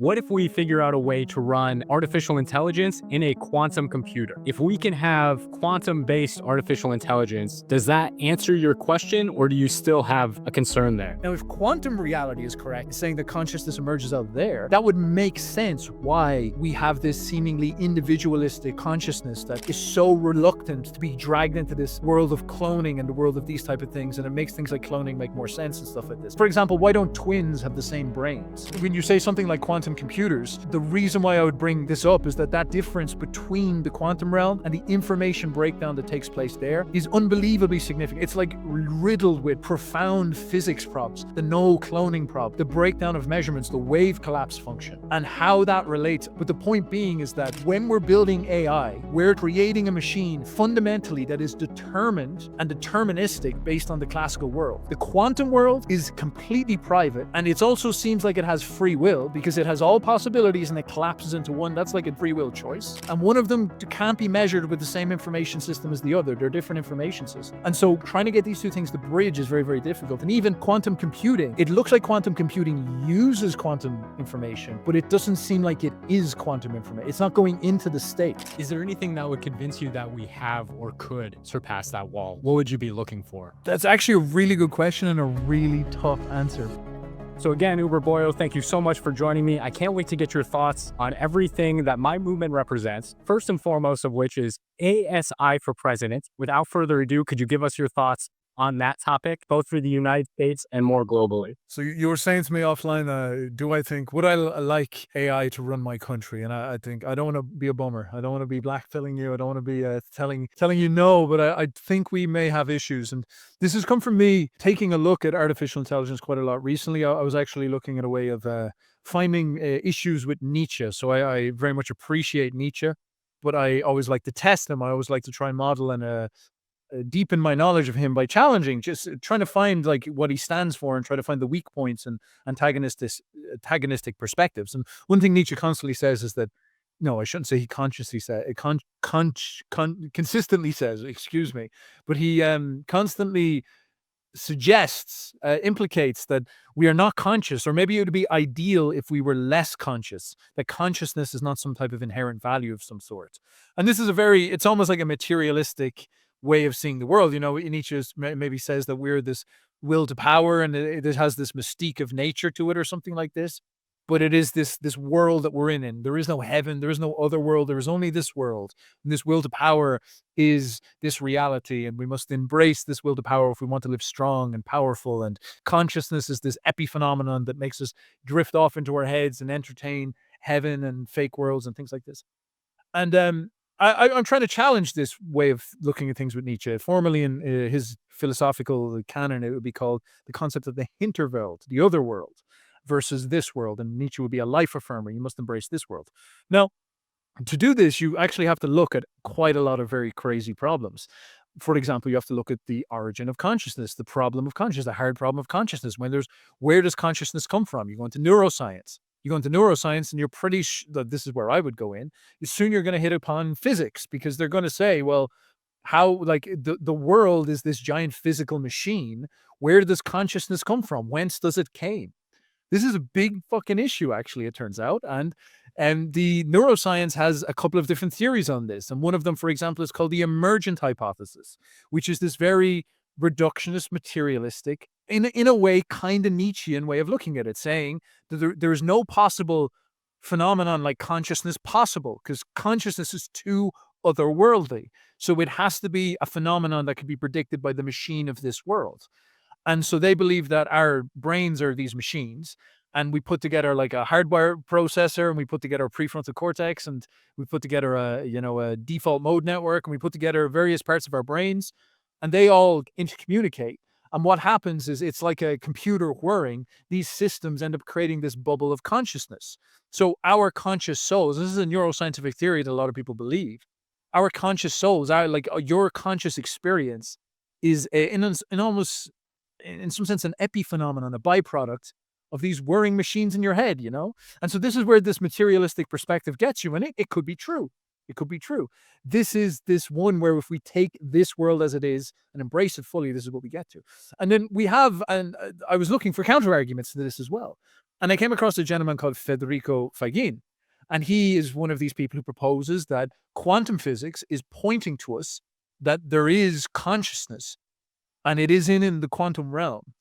What if we figure out a way to run artificial intelligence in a quantum computer? If we can have quantum-based artificial intelligence, does that answer your question, or do you still have a concern there? Now, if quantum reality is correct, saying that consciousness emerges out there, that would make sense why we have this seemingly individualistic consciousness that is so reluctant to be dragged into this world of cloning and the world of these type of things, and it makes things like cloning make more sense and stuff like this. For example, why don't twins have the same brains? When you say something like quantum computers, the reason why I would bring this up is that difference between the quantum realm and the information breakdown that takes place there is unbelievably significant. It's like riddled with profound physics problems, the no cloning problem, the breakdown of measurements, the wave collapse function, and how that relates. But the point being is that when we're building AI, we're creating a machine fundamentally that is determined and deterministic based on the classical world. The quantum world is completely private, and it also seems like it has free will because it has all possibilities and it collapses into one. That's like a free will choice. And one of them can't be measured with the same information system as the other. They're different information systems. And so trying to get these two things to bridge is very, very difficult. And even quantum computing, it looks like quantum computing uses quantum information, but it doesn't seem like it is quantum information. It's not going into the state. Is there anything that would convince you that we have or could surpass that wall? What would you be looking for? That's actually a really good question and a really tough answer. So again, Uberboyo, thank you so much for joining me. I can't wait to get your thoughts on everything that my movement represents, first and foremost of which is ASI for president. Without further ado, could you give us your thoughts on that topic, both for the United States and more globally? So you were saying to me offline, would I like AI to run my country? And I think I don't want to be a bummer. I don't want to be blackfilling you. I don't want to be telling you no, but I think we may have issues. And this has come from me taking a look at artificial intelligence quite a lot recently. I was actually looking at a way of finding issues with Nietzsche. So I very much appreciate Nietzsche, but I always like to test him. I always like to try and model and deepen my knowledge of him by challenging, just trying to find like what he stands for and try to find the weak points and antagonistic perspectives. And one thing Nietzsche constantly says is that, no, I shouldn't say he consciously said, consistently says, excuse me, but he constantly suggests, implicates that we are not conscious, or maybe it would be ideal if we were less conscious, that consciousness is not some type of inherent value of some sort. And this is it's almost like a materialistic way of seeing the world. You know, Nietzsche maybe says that we're this will to power and it has this mystique of nature to it or something like this. But it is this world that we're in. There is no heaven. There is no other world. There is only this world. And this will to power is this reality. And we must embrace this will to power if we want to live strong and powerful. And consciousness is this epiphenomenon that makes us drift off into our heads and entertain heaven and fake worlds and things like this. And I'm trying to challenge this way of looking at things with Nietzsche. Formerly in his philosophical canon, it would be called the concept of the Hinterwelt, the other world, versus this world. And Nietzsche would be a life affirmer. You must embrace this world. Now, to do this, you actually have to look at quite a lot of very crazy problems. For example, you have to look at the origin of consciousness, the problem of consciousness, the hard problem of consciousness. Where does consciousness come from? You go into neuroscience. You go into neuroscience and you're pretty this is where I would go in. Soon you're going to hit upon physics, because they're going to say, well, how, like, the world is this giant physical machine. Where does consciousness come from? Whence does it came? This is a big fucking issue, actually, it turns out. And the neuroscience has a couple of different theories on this. And one of them, for example, is called the emergent hypothesis, which is this very reductionist, materialistic, in a way, kind of Nietzschean way of looking at it, saying that there is no possible phenomenon like consciousness possible, because consciousness is too otherworldly. So it has to be a phenomenon that can be predicted by the machine of this world. And so they believe that our brains are these machines, and we put together like a hardware processor, and we put together a prefrontal cortex, and we put together a default mode network, and we put together various parts of our brains, and they all intercommunicate. And what happens is it's like a computer whirring. These systems end up creating this bubble of consciousness. So our conscious souls, this is a neuroscientific theory that a lot of people believe, our conscious souls, your conscious experience is in some sense an epiphenomenon, a byproduct of these whirring machines in your head, you know? And so this is where this materialistic perspective gets you, and it could be true. It could be true. This is this one where if we take this world as it is and embrace it fully, this is what we get to. And then we have, and I was looking for counter arguments to this as well. And I came across a gentleman called Federico Fagin. And he is one of these people who proposes that quantum physics is pointing to us that there is consciousness, and it is in the quantum realm.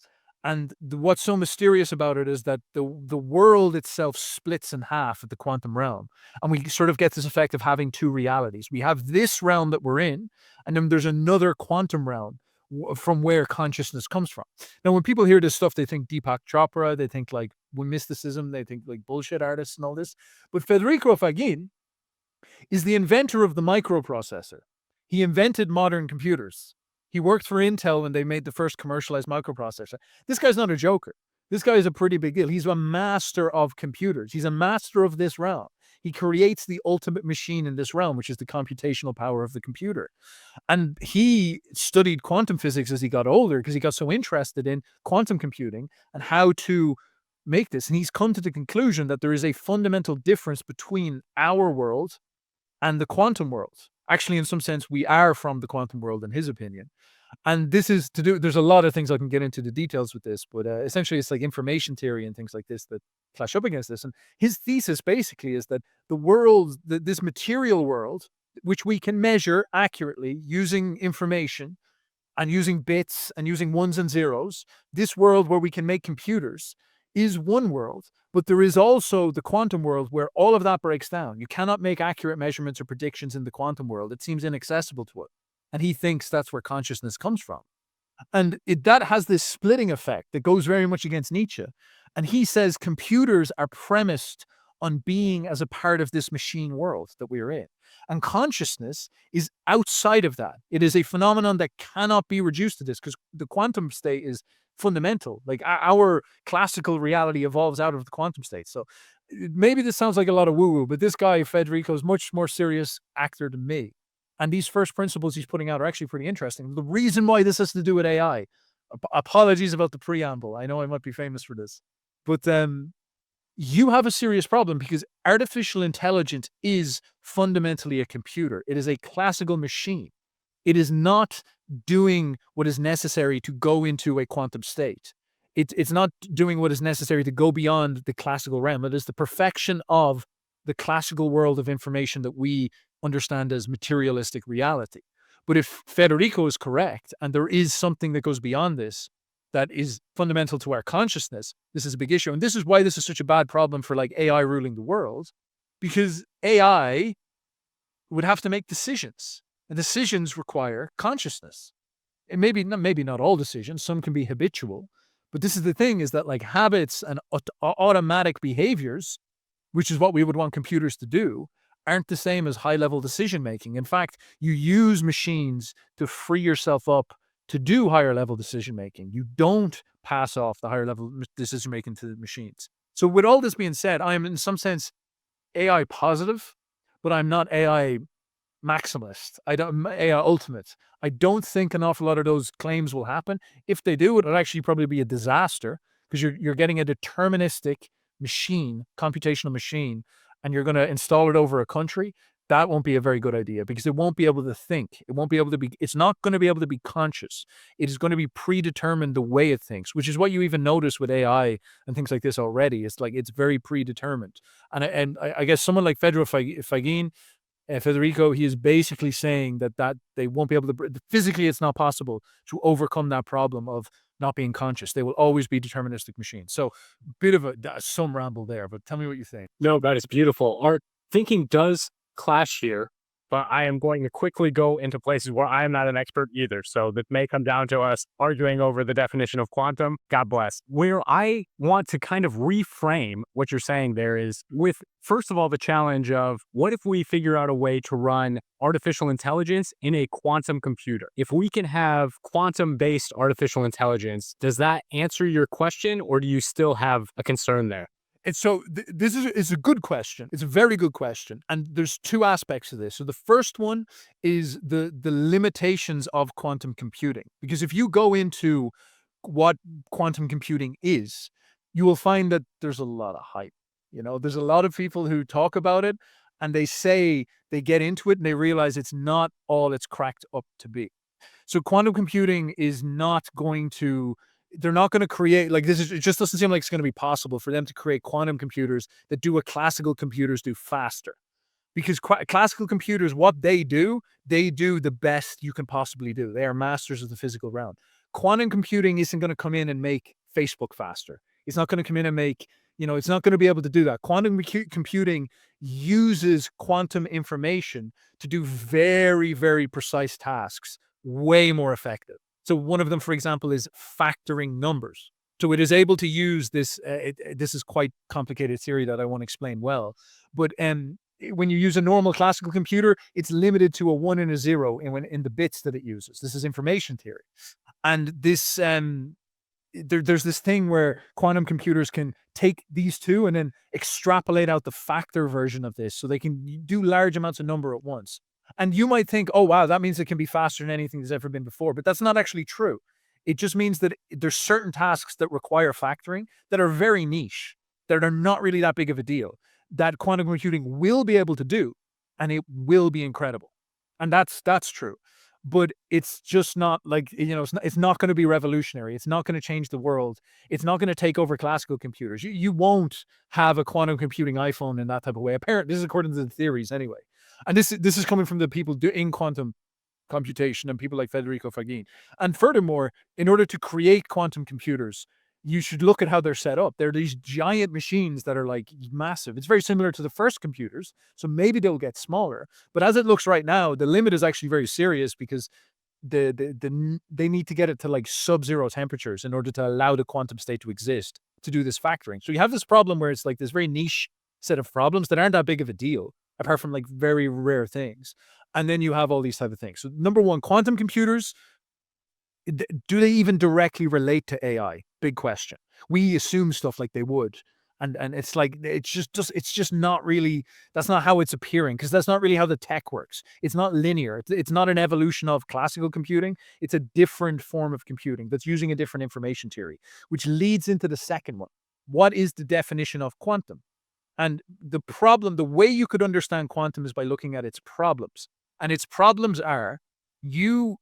And what's so mysterious about it is that the world itself splits in half at the quantum realm. And we sort of get this effect of having two realities. We have this realm that we're in, and then there's another quantum realm from where consciousness comes from. Now, when people hear this stuff, they think Deepak Chopra, they think like mysticism, they think like bullshit artists and all this. But Federico Fagin is the inventor of the microprocessor. He invented modern computers. He worked for Intel when they made the first commercialized microprocessor. This guy's not a joker. This guy is a pretty big deal. He's a master of computers. He's a master of this realm. He creates the ultimate machine in this realm, which is the computational power of the computer. And he studied quantum physics as he got older because he got so interested in quantum computing and how to make this. And he's come to the conclusion that there is a fundamental difference between our world and the quantum world. Actually, in some sense, we are from the quantum world, in his opinion. And this is to do, there's a lot of things I can get into the details with this, but essentially it's like information theory and things like this that clash up against this. And his thesis basically is that the world, this material world, which we can measure accurately using information and using bits and using ones and zeros, this world where we can make computers is one world. But there is also the quantum world where all of that breaks down. You cannot make accurate measurements or predictions in the quantum world. It seems inaccessible to it. And he thinks that's where consciousness comes from. And that has this splitting effect that goes very much against Nietzsche. And he says computers are premised on being as a part of this machine world that we're in. And consciousness is outside of that. It is a phenomenon that cannot be reduced to this because the quantum state is fundamental. Like our classical reality evolves out of the quantum state. So maybe this sounds like a lot of woo-woo, but this guy, Federico, is much more serious actor than me. And these first principles he's putting out are actually pretty interesting. The reason why this has to do with AI, apologies about the preamble. I know I might be famous for this, but you have a serious problem because artificial intelligence is fundamentally a computer. It is a classical machine. It is not doing what is necessary to go into a quantum state. It's not doing what is necessary to go beyond the classical realm. It is the perfection of the classical world of information that we understand as materialistic reality. But if Federico is correct, and there is something that goes beyond this, that is fundamental to our consciousness, this is a big issue. And this is why this is such a bad problem for like AI ruling the world, because AI would have to make decisions, and decisions require consciousness. And maybe not all decisions, some can be habitual, but this is the thing, is that like habits and automatic behaviors, which is what we would want computers to do, aren't the same as high-level decision-making. In fact, you use machines to free yourself up to do higher-level decision-making. You don't pass off the higher-level decision-making to the machines. So with all this being said, I am in some sense AI positive, but I'm not AI maximalist. AI ultimate. I don't think an awful lot of those claims will happen. If they do, it'll actually probably be a disaster because you're getting a deterministic machine, computational machine, and you're going to install it over a country. That won't be a very good idea because it won't be able to think. It won't be able to be, it's not going to be able to be conscious. It is going to be predetermined the way it thinks, which is what you even notice with AI and things like this already. It's like, it's very predetermined. And I guess someone like Federico, he is basically saying that they won't be able to, physically it's not possible to overcome that problem of not being conscious. They will always be deterministic machines. So bit of some ramble there, but tell me what you think. No, that is beautiful. Our thinking does clash here, but I am going to quickly go into places where I am not an expert either. So that may come down to us arguing over the definition of quantum. God bless. Where I want to kind of reframe what you're saying there is with, first of all, the challenge of what if we figure out a way to run artificial intelligence in a quantum computer? If we can have quantum-based artificial intelligence, does that answer your question, or do you still have a concern there? And so this is a good question. It's a very good question. And there's two aspects to this. So the first one is the limitations of quantum computing. Because if you go into what quantum computing is, you will find that there's a lot of hype. You know, there's a lot of people who talk about it and they say they get into it and they realize it's not all it's cracked up to be. So quantum computing is not going to they're not going to create, like, this is, it just doesn't seem like it's going to be possible for them to create quantum computers that do what classical computers do faster. Because classical computers, what they do the best you can possibly do. They are masters of the physical realm. Quantum computing isn't going to come in and make Facebook faster. It's not going to come in and make, it's not going to be able to do that. Quantum computing uses quantum information to do very, very precise tasks, way more effective. So one of them, for example, is factoring numbers. So it is able to use this. This is quite complicated theory that I won't explain well, but when you use a normal classical computer, it's limited to a 1 and a 0 in the bits that it uses. This is information theory, and this there's this thing where quantum computers can take these two and then extrapolate out the factor version of this, so they can do large amounts of number at once. And you might think, oh wow, that means it can be faster than anything that's ever been before, but that's not actually true. It just means that there's certain tasks that require factoring that are very niche, that are not really that big of a deal, that quantum computing will be able to do, and it will be incredible. And that's true. But it's just not like, it's not going to be revolutionary. It's not going to change the world. It's not going to take over classical computers. You won't have a quantum computing iPhone in that type of way. Apparently, this is according to the theories anyway. And this is coming from the people in quantum computation and people like Federico Fagin. And furthermore, in order to create quantum computers, you should look at how they're set up. They're these giant machines that are like massive. It's very similar to the first computers, so maybe they'll get smaller. But as it looks right now, the limit is actually very serious, because they need to get it to like sub-zero temperatures in order to allow the quantum state to exist, to do this factoring. So you have this problem where it's like this very niche set of problems that aren't that big of a deal, apart from like very rare things. And then you have all these type of things. So number one, quantum computers, do they even directly relate to AI? Big question. We assume stuff like they would. And it's like, it's just not really, that's not how it's appearing, because that's not really how the tech works. It's not linear. It's not an evolution of classical computing. It's a different form of computing that's using a different information theory, which leads into the second one. What is the definition of quantum? And the way you could understand quantum is by looking at its problems. And its problems are, you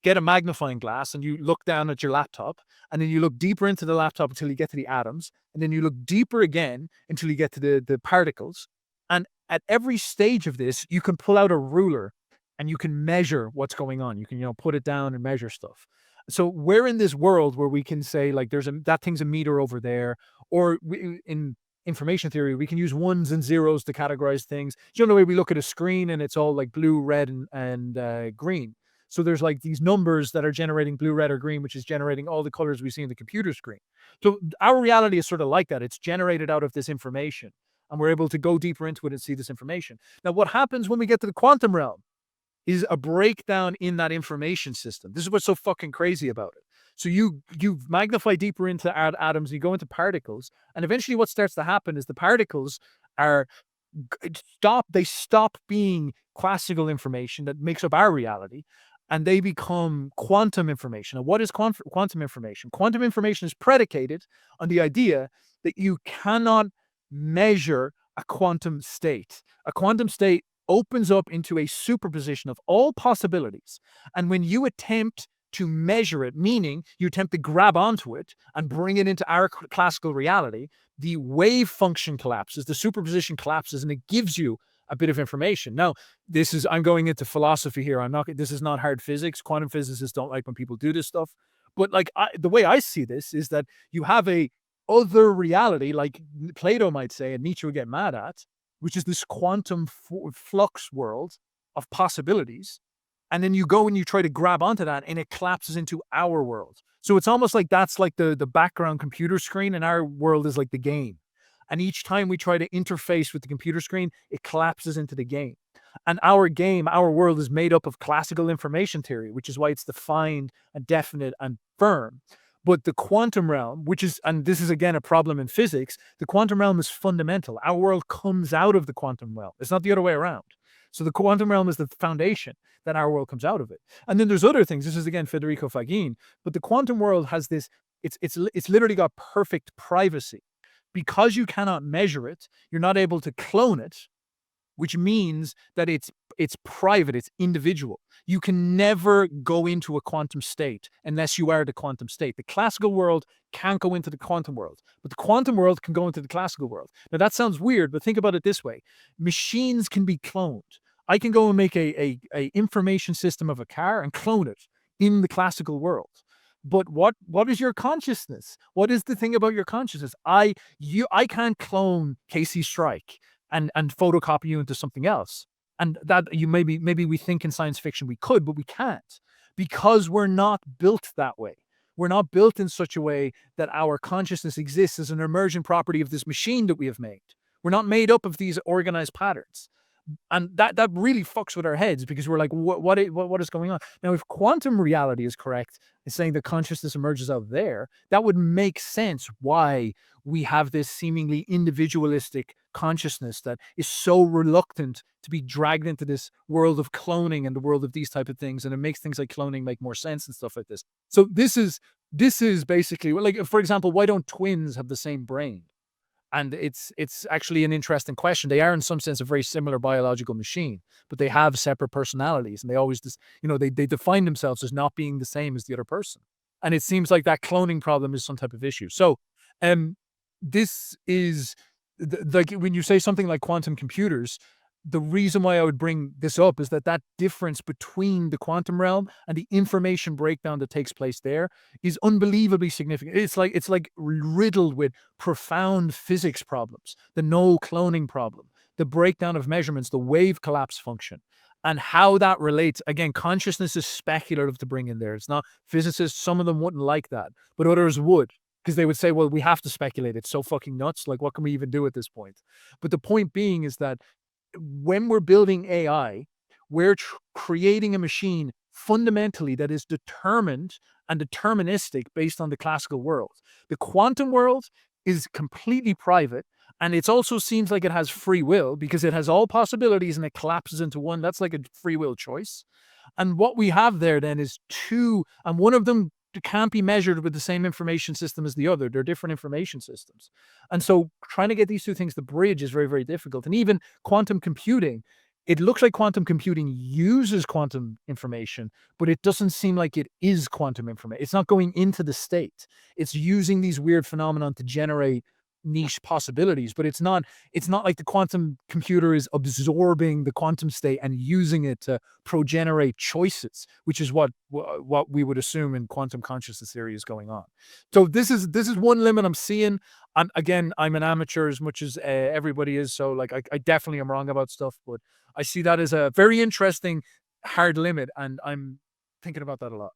get a magnifying glass and you look down at your laptop, and then you look deeper into the laptop until you get to the atoms, and then you look deeper again until you get to the particles. And at every stage of this, you can pull out a ruler and you can measure what's going on. You can, put it down and measure stuff. So we're in this world where we can say, like, that thing's a meter over there, or in information theory, we can use ones and zeros to categorize things. The way we look at a screen and it's all like blue, red, and green. So there's like these numbers that are generating blue, red, or green, which is generating all the colors we see in the computer screen. So our reality is sort of like that. It's generated out of this information, and we're able to go deeper into it and see this information. Now, what happens when we get to the quantum realm is a breakdown in that information system. This is what's so fucking crazy about it. So you magnify deeper into atoms, you go into particles, and eventually what starts to happen is the particles stop being classical information that makes up our reality, and they become quantum information. And what is quantum information? Quantum information is predicated on the idea that you cannot measure a quantum state. A quantum state opens up into a superposition of all possibilities. And when you attempt to measure it, meaning you attempt to grab onto it and bring it into our classical reality, the wave function collapses, the superposition collapses, and it gives you a bit of information. Now, I'm going into philosophy here. This is not hard physics. Quantum physicists don't like when people do this stuff. But the way I see this is that you have a other reality, like Plato might say, and Nietzsche would get mad at, which is this quantum flux world of possibilities. And then you go and you try to grab onto that, and it collapses into our world. So it's almost like that's like the background computer screen, and our world is like the game. And each time we try to interface with the computer screen, it collapses into the game. And our world is made up of classical information theory, which is why it's defined and definite and firm. But the quantum realm, and this is again a problem in physics, the quantum realm is fundamental. Our world comes out of the quantum realm. It's not the other way around. So the quantum realm is the foundation that our world comes out of it. And then there's other things. This is again Federico Fagin, but the quantum world has this. It's literally got perfect privacy. Because you cannot measure it, you're not able to clone it. which means that it's private, it's individual. You can never go into a quantum state unless you are the quantum state. The classical world can't go into the quantum world, but the quantum world can go into the classical world. Now that sounds weird, but think about it this way. Machines can be cloned. I can go and make a information system of a car and clone it in the classical world. But what is your consciousness? What is the thing about your consciousness? I can't clone Casey Strike and photocopy you into something else. And that you maybe we think in science fiction we could, but we can't, because we're not built that way. We're not built in such a way that our consciousness exists as an emergent property of this machine that we have made. We're not made up of these organized patterns. And that really fucks with our heads, because we're like, what is going on? Now, if quantum reality is correct, it's saying that consciousness emerges out there, that would make sense why we have this seemingly individualistic consciousness that is so reluctant to be dragged into this world of cloning and the world of these type of things. And it makes things like cloning make more sense and stuff like this. So this is basically, like, for example, why don't twins have the same brain? And it's actually an interesting question. They are in some sense a very similar biological machine, but they have separate personalities, and they always just, they define themselves as not being the same as the other person. And it seems like that cloning problem is some type of issue. So, this is like when you say something like quantum computers, the reason why I would bring this up is that difference between the quantum realm and the information breakdown that takes place there is unbelievably significant. It's like riddled with profound physics problems, the no cloning problem, the breakdown of measurements, the wave collapse function, and how that relates. Again, consciousness is speculative to bring in there. It's not physicists. Some of them wouldn't like that, but others would, because they would say, well, we have to speculate. It's so fucking nuts. Like, what can we even do at this point? But the point being is that when we're building AI, we're creating a machine fundamentally that is determined and deterministic based on the classical world. The quantum world is completely private, and it also seems like it has free will because it has all possibilities and it collapses into one. That's like a free will choice. And what we have there then is two, and one of them can't be measured with the same information system as the other. They're different information systems. And so trying to get these two things to bridge is very, very difficult. And even quantum computing, it looks like quantum computing uses quantum information, but it doesn't seem like it is quantum information. It's not going into the state. It's using these weird phenomena to generate niche possibilities, but it's not like the quantum computer is absorbing the quantum state and using it to progenerate choices, which is what we would assume in quantum consciousness theory is going on. So this is one limit I'm seeing. And again, I'm an amateur as much as everybody is, so like I definitely am wrong about stuff, but I see that as a very interesting hard limit, and I'm thinking about that a lot.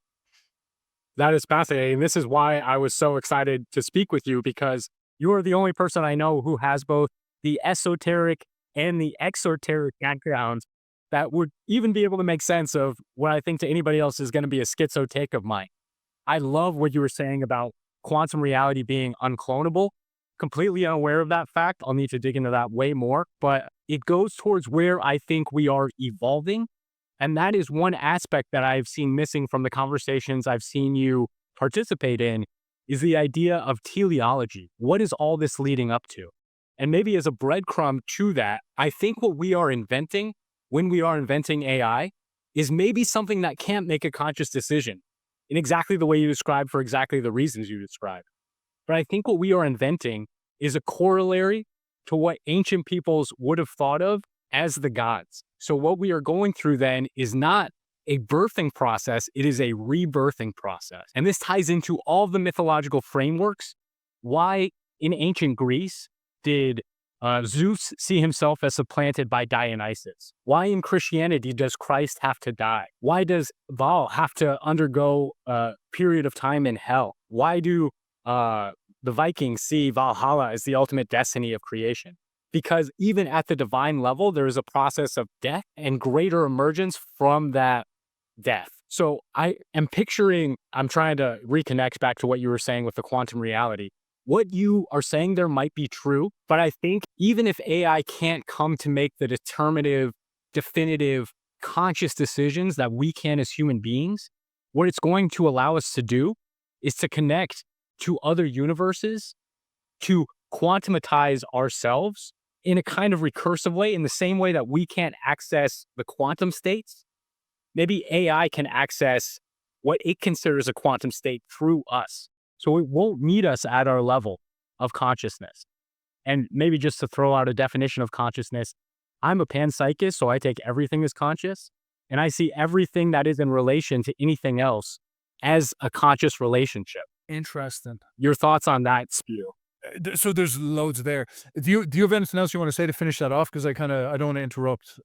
That is fascinating. This is why I was so excited to speak with you, because you are the only person I know who has both the esoteric and the exoteric backgrounds that would even be able to make sense of what I think to anybody else is going to be a schizo take of mine. I love what you were saying about quantum reality being unclonable. Completely unaware of that fact. I'll need to dig into that way more, but it goes towards where I think we are evolving. And that is one aspect that I've seen missing from the conversations I've seen you participate in, is the idea of teleology. What is all this leading up to? And maybe as a breadcrumb to that, I think what we are inventing when we are inventing AI is maybe something that can't make a conscious decision in exactly the way you described for exactly the reasons you described. But I think what we are inventing is a corollary to what ancient peoples would have thought of as the gods. So what we are going through then is not a birthing process, it is a rebirthing process. And this ties into all the mythological frameworks. Why in ancient Greece did Zeus see himself as supplanted by Dionysus? Why in Christianity does Christ have to die? Why does Val have to undergo a period of time in hell? Why do the Vikings see Valhalla as the ultimate destiny of creation? Because even at the divine level, there is a process of death and greater emergence from that death. So I am picturing, I'm trying to reconnect back to what you were saying with the quantum reality. What you are saying there might be true, but I think even if AI can't come to make the determinative, definitive, conscious decisions that we can as human beings, what it's going to allow us to do is to connect to other universes, to quantumatize ourselves in a kind of recursive way, in the same way that we can't access the quantum states, maybe AI can access what it considers a quantum state through us. So it won't meet us at our level of consciousness. And maybe just to throw out a definition of consciousness, I'm a panpsychist, so I take everything as conscious, and I see everything that is in relation to anything else as a conscious relationship. Interesting. Your thoughts on that spew? So there's loads there. Do you have anything else you want to say to finish that off? Because I don't want to interrupt.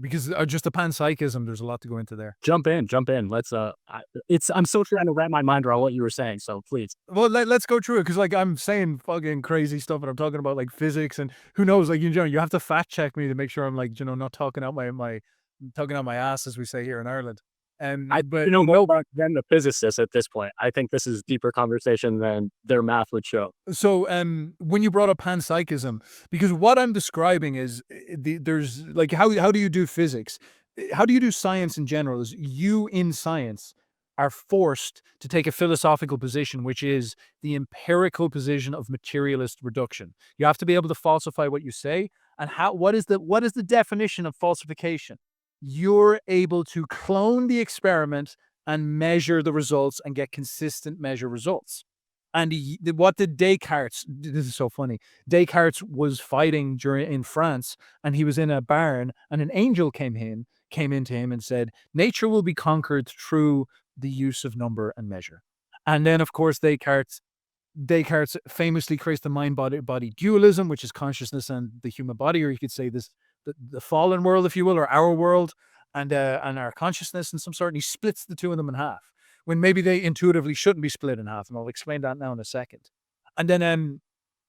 Because just the panpsychism, there's a lot to go into there. Jump in. Let's I'm still trying to wrap my mind around what you were saying, so please. Well, let's go through it, because like I'm saying fucking crazy stuff, and I'm talking about like physics, and who knows, like, you have to fact check me to make sure I'm like, not talking out my ass, as we say here in Ireland. But than the physicists at this point. I think this is a deeper conversation than their math would show. So when you brought up panpsychism, because what I'm describing is there's like, how do you do physics? How do you do science in general? Is you in science are forced to take a philosophical position, which is the empirical position of materialist reduction. You have to be able to falsify what you say. And what is the definition of falsification? You're able to clone the experiment and measure the results and get consistent measure results. And what did Descartes, this is so funny, Descartes was fighting in France, and he was in a barn, and an angel came into him and said, nature will be conquered through the use of number and measure. And then, of course, Descartes famously creates the mind-body dualism, which is consciousness and the human body, or you could say the fallen world, if you will, or our world and our consciousness in some sort. And he splits the two of them in half, when maybe they intuitively shouldn't be split in half. And I'll explain that now in a second. And then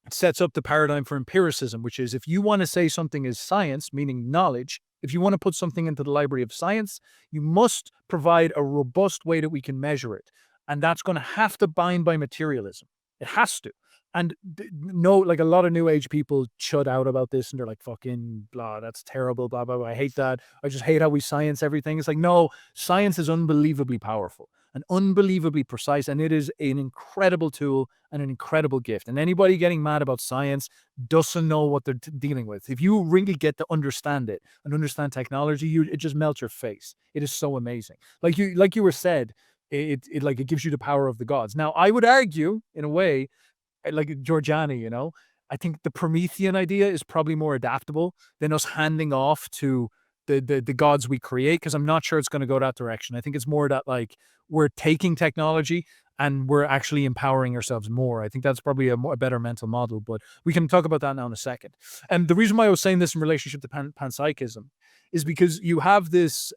it sets up the paradigm for empiricism, which is, if you want to say something is science, meaning knowledge, if you want to put something into the library of science, you must provide a robust way that we can measure it. And that's going to have to bind by materialism. It has to. And like a lot of new age people chud out about this, and they're like, fucking blah, that's terrible, blah, blah, blah. I hate that. I just hate how we science everything. It's like, no, science is unbelievably powerful and unbelievably precise. And it is an incredible tool and an incredible gift. And anybody getting mad about science doesn't know what they're dealing with. If you really get to understand it and understand technology, it just melts your face. It is so amazing. Like you were said, it gives you the power of the gods. Now, I would argue, in a way, like Giorgiani, I think the Promethean idea is probably more adaptable than us handing off to the gods we create, because I'm not sure it's going to go that direction. I think it's more that, like, we're taking technology and we're actually empowering ourselves more. I think that's probably a better mental model, but we can talk about that now in a second. And the reason why I was saying this in relationship to panpsychism is because you have this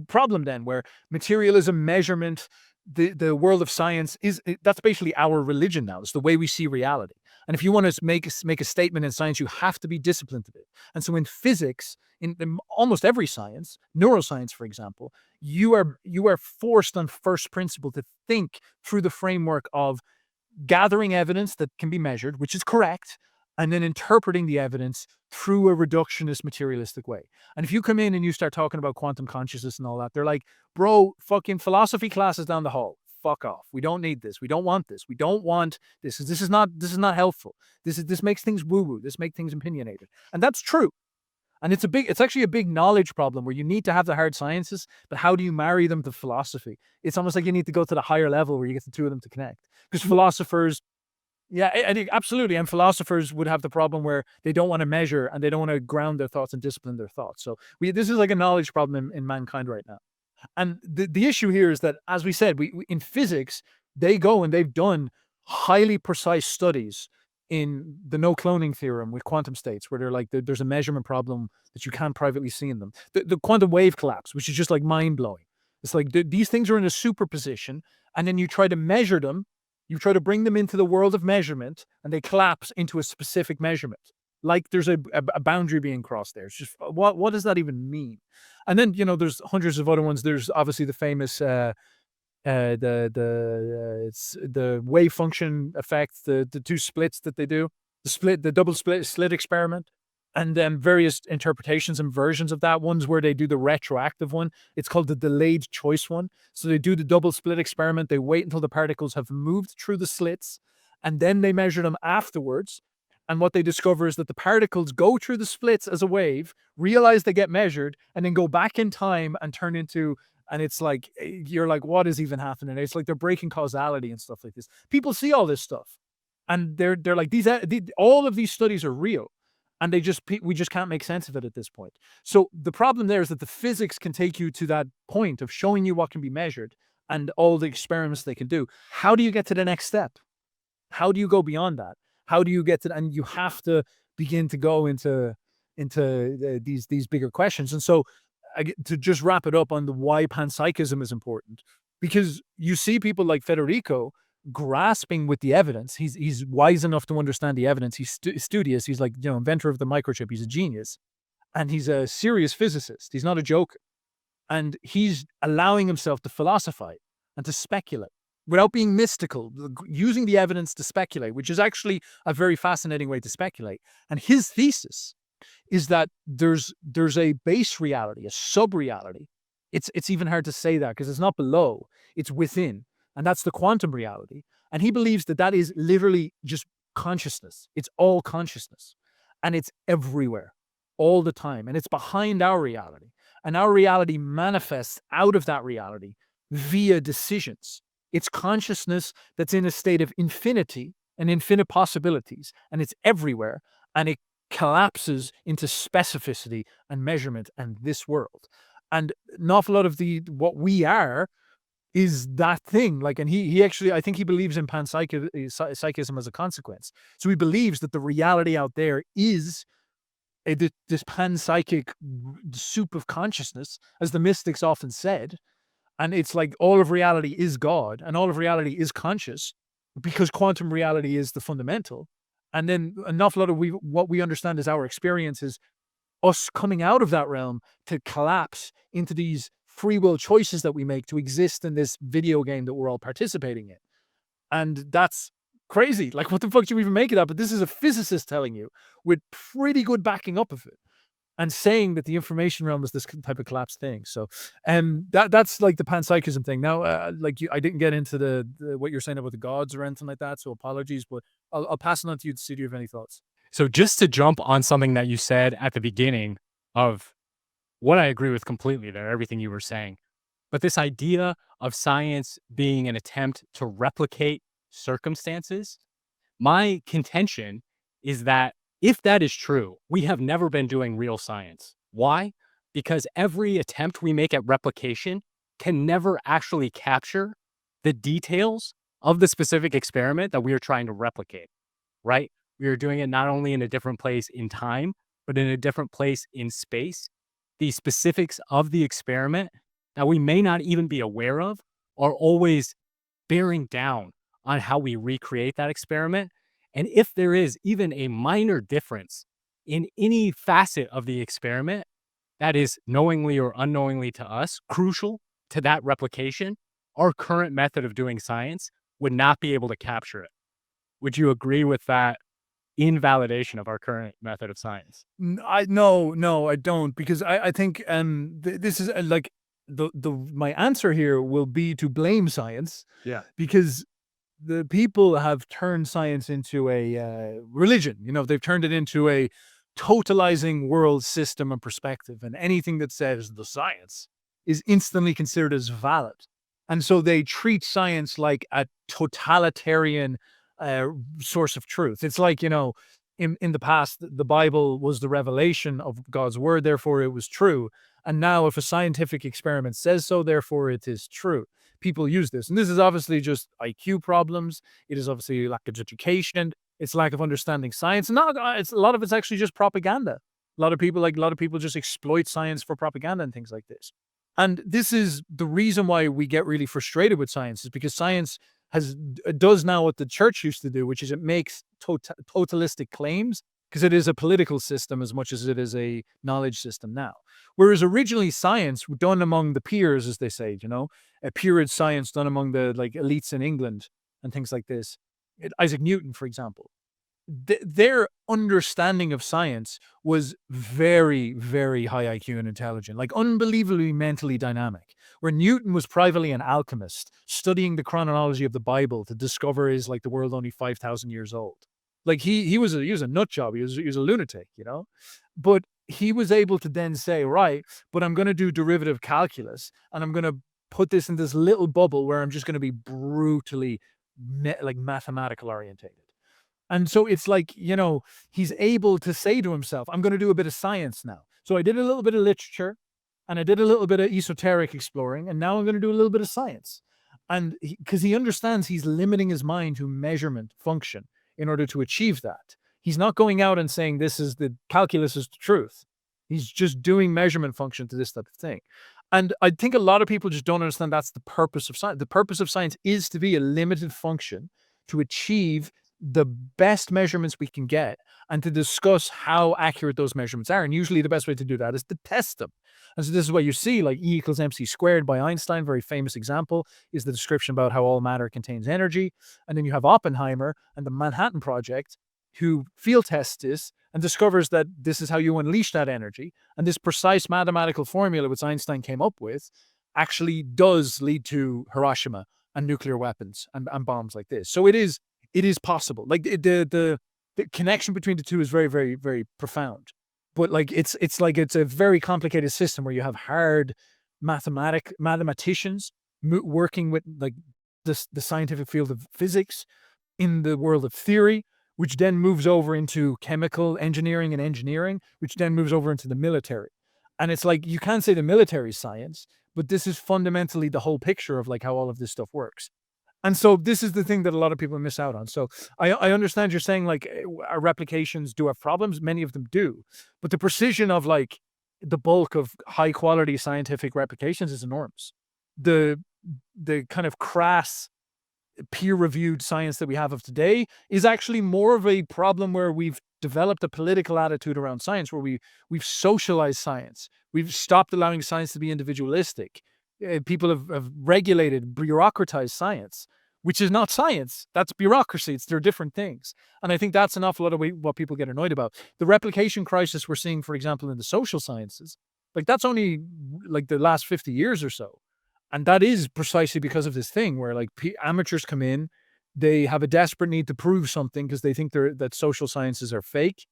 problem then where materialism, measurement, the world of science that's basically our religion now. It's the way we see reality. And if you want to make a statement in science, you have to be disciplined to it. And so in physics, in almost every science, neuroscience, for example, you are forced on first principle to think through the framework of gathering evidence that can be measured, which is correct, and then interpreting the evidence through a reductionist, materialistic way. And if you come in and you start talking about quantum consciousness and all that, they're like, bro, fucking philosophy classes down the hall. Fuck off. We don't need this. We don't want this. We don't want this. This is not helpful. This makes things woo-woo. This makes things opinionated. And that's true. And it's actually a big knowledge problem where you need to have the hard sciences, but how do you marry them to philosophy? It's almost like you need to go to the higher level where you get the two of them to connect. Because philosophers, yeah, I think absolutely. And philosophers would have the problem where they don't want to measure and they don't want to ground their thoughts and discipline their thoughts. So this is like a knowledge problem in mankind right now. And the issue here is that, as we said, we in physics, they go and they've done highly precise studies in the no cloning theorem with quantum states, where they're like, there's a measurement problem that you can't privately see in them. The quantum wave collapse, which is just like mind blowing. It's like these things are in a superposition, and then you try to measure them. You try to bring them into the world of measurement, and they collapse into a specific measurement. Like there's a boundary being crossed there. It's just, what does that even mean? And then, there's hundreds of other ones. There's obviously the famous it's the wave function effect, the two splits that they do, the double slit experiment, and then various interpretations and versions of that. Ones where they do the retroactive one. It's called the delayed choice one. So they do the double split experiment. They wait until the particles have moved through the slits, and then they measure them afterwards. And what they discover is that the particles go through the splits as a wave, realize they get measured, and then go back in time and turn into, and it's like, you're like, what is even happening? It's like they're breaking causality and stuff like this. People see all this stuff, and they're like, all of these studies are real, and we just can't make sense of it at this point. So the problem there is that the physics can take you to that point of showing you what can be measured and all the experiments they can do. How do you get to the next step? How do you go beyond that? How do you get to, and you have to begin to go into these bigger questions. And so to just wrap it up on the why panpsychism is important, because you see people like Federico grasping with the evidence. He's wise enough to understand the evidence. He's studious. He's like, inventor of the microchip. He's a genius, and he's a serious physicist. He's not a joker, and he's allowing himself to philosophize and to speculate without being mystical, using the evidence to speculate, which is actually a very fascinating way to speculate. And his thesis is that there's a base reality, a sub-reality. It's even hard to say that because it's not below, it's within. And that's the quantum reality. And he believes that is literally just consciousness. It's all consciousness. And it's everywhere, all the time. And it's behind our reality. And our reality manifests out of that reality via decisions. It's consciousness that's in a state of infinity and infinite possibilities, and it's everywhere, and it collapses into specificity and measurement and this world. And an awful lot of what we are is that thing. Like, and he actually, I think he believes in panpsychism as a consequence. So he believes that the reality out there is this panpsychic soup of consciousness, as the mystics often said. And it's like all of reality is God and all of reality is conscious, because quantum reality is the fundamental. And then an awful lot of what we understand as our experience is us coming out of that realm to collapse into these free will choices that we make to exist in this video game that we're all participating in. And that's crazy. Like, what the fuck do you even make of that? But this is a physicist telling you with pretty good backing up of it, and saying that the information realm is this type of collapsed thing. So, that's like the panpsychism thing. Now, I didn't get into the what you're saying about the gods or anything like that, so apologies, but I'll pass it on to you to see if you have any thoughts. So just to jump on something that you said at the beginning of what I agree with completely there, everything you were saying, but this idea of science being an attempt to replicate circumstances, my contention is that if that is true, we have never been doing real science. Why? Because every attempt we make at replication can never actually capture the details of the specific experiment that we are trying to replicate, right? We are doing it not only in a different place in time, but in a different place in space. The specifics of the experiment that we may not even be aware of are always bearing down on how we recreate that experiment. And if there is even a minor difference in any facet of the experiment that is knowingly or unknowingly to us crucial to that replication, our current method of doing science would not be able to capture it. Would you agree with that invalidation of our current method of science? No, I don't, because I think this is like my answer here will be to blame science. Yeah. Because the people have turned science into a religion. They've turned it into a totalizing world system and perspective, and anything that says the science is instantly considered as valid. And so they treat science like a totalitarian source of truth. It's like, in the past, the Bible was the revelation of God's word, therefore it was true. And now if a scientific experiment says so, therefore it is true. People use this. And this is obviously just IQ problems. It is obviously lack of education. It's lack of understanding science. And a lot of it's actually just propaganda. A lot of people just exploit science for propaganda and things like this. And this is the reason why we get really frustrated with science, is because science does now what the church used to do, which is it makes totalistic claims, because it is a political system as much as it is a knowledge system now. Whereas originally science done among the peers, as they say, a peerage science done among the elites in England and things like this. Isaac Newton, for example, their understanding of science was very, very high IQ and intelligent, like unbelievably mentally dynamic. Where Newton was privately an alchemist, studying the chronology of the Bible to discover is the world only 5,000 years old. Like he was a nut job. He was a lunatic, you know? But he was able to then say, right, but I'm going to do derivative calculus and I'm going to put this in this little bubble where I'm just going to be brutally like mathematical orientated. And so it's like, you know, he's able to say to himself, I'm going to do a bit of science now. So I did a little bit of literature and I did a little bit of esoteric exploring, and now I'm going to do a little bit of science. And because he understands he's limiting his mind to measurement function in order to achieve that. He's not going out and saying this is the calculus is the truth. He's just doing measurement function to this type of thing. And I think a lot of people just don't understand that's the purpose of science. The purpose of science is to be a limited function to achieve the best measurements we can get and to discuss how accurate those measurements are. And usually the best way to do that is to test them. And so this is what you see, like E equals mc squared by Einstein, very famous example, is the description about how all matter contains energy. And then you have Oppenheimer and the Manhattan Project, who field tests this and discovers that this is how you unleash that energy. And this precise mathematical formula, which Einstein came up with, actually does lead to Hiroshima and nuclear weapons and bombs like this. So it is possible. Like the connection between the two is very, very, very profound. But like it's a very complicated system where you have hard mathematicians working with like the scientific field of physics in the world of theory, which then moves over into chemical engineering and engineering, which then moves over into the military. And it's like, you can't say the military science, but this is fundamentally the whole picture of like how all of this stuff works. And so this is the thing that a lot of people miss out on. So I understand you're saying like our replications do have problems. Many of them do. But the precision of like the bulk of high quality scientific replications is enormous. The kind of crass peer-reviewed science that we have of today is actually more of a problem where we've developed a political attitude around science, where we've socialized science. We've stopped allowing science to be individualistic. People have regulated, bureaucratized science, which is not science. That's bureaucracy. They're different things. And I think that's an awful lot of what people get annoyed about. The replication crisis we're seeing, for example, in the social sciences, like that's only like the last 50 years or so. And that is precisely because of this thing where like amateurs come in, they have a desperate need to prove something because they think that social sciences are fake.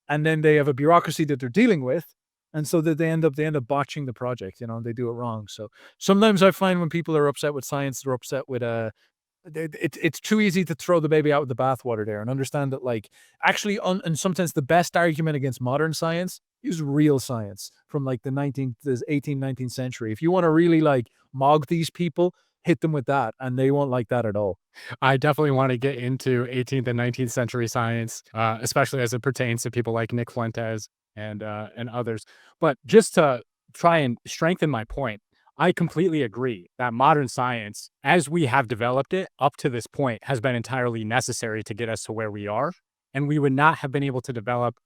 And then they have a bureaucracy that they're dealing with. And so that they end up botching the project, you know, and they do it wrong. So sometimes I find when people are upset with science, they're upset with it's too easy to throw the baby out with the bathwater there, and understand that like actually and sometimes the best argument against modern science is real science from like the 18th, 19th century. If you want to really like mog these people, hit them with that, and they won't like that at all. I definitely want to get into 18th and 19th century science, especially as it pertains to people like Nick Fuentes and others. But just to try and strengthen my point, I completely agree that modern science, as we have developed it up to this point, has been entirely necessary to get us to where we are. And we would not have been able to develop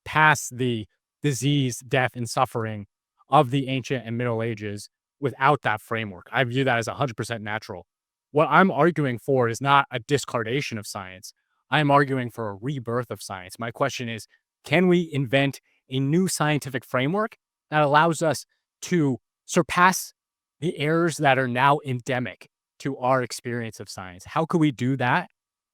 past the disease, death, and suffering of the ancient and Middle Ages without that framework. I view that as 100% natural. What I'm arguing for is not a discardation of science. I'm arguing for a rebirth of science. My question is, can we invent a new scientific framework that allows us to surpass the errors that are now endemic to our experience of science? How could we do that?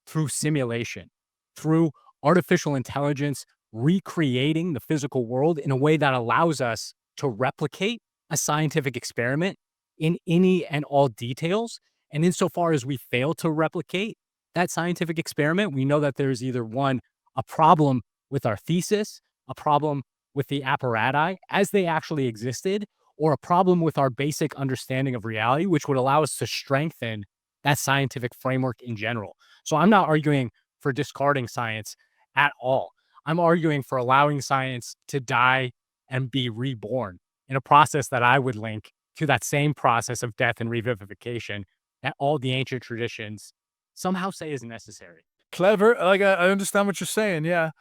Through simulation, through artificial intelligence, recreating the physical world in a way that allows us to replicate a scientific experiment in any and all details. And insofar as we fail to replicate that scientific experiment, we know that there's either one, a problem with our thesis, a problem with the apparati as they actually existed, or a problem with our basic understanding of reality, which would allow us to strengthen that scientific framework in general. So I'm not arguing for discarding science at all. I'm arguing for allowing science to die and be reborn in a process that I would link to that same process of death and revivification that all the ancient traditions somehow say is necessary. Clever. Like I understand what you're saying. Yeah.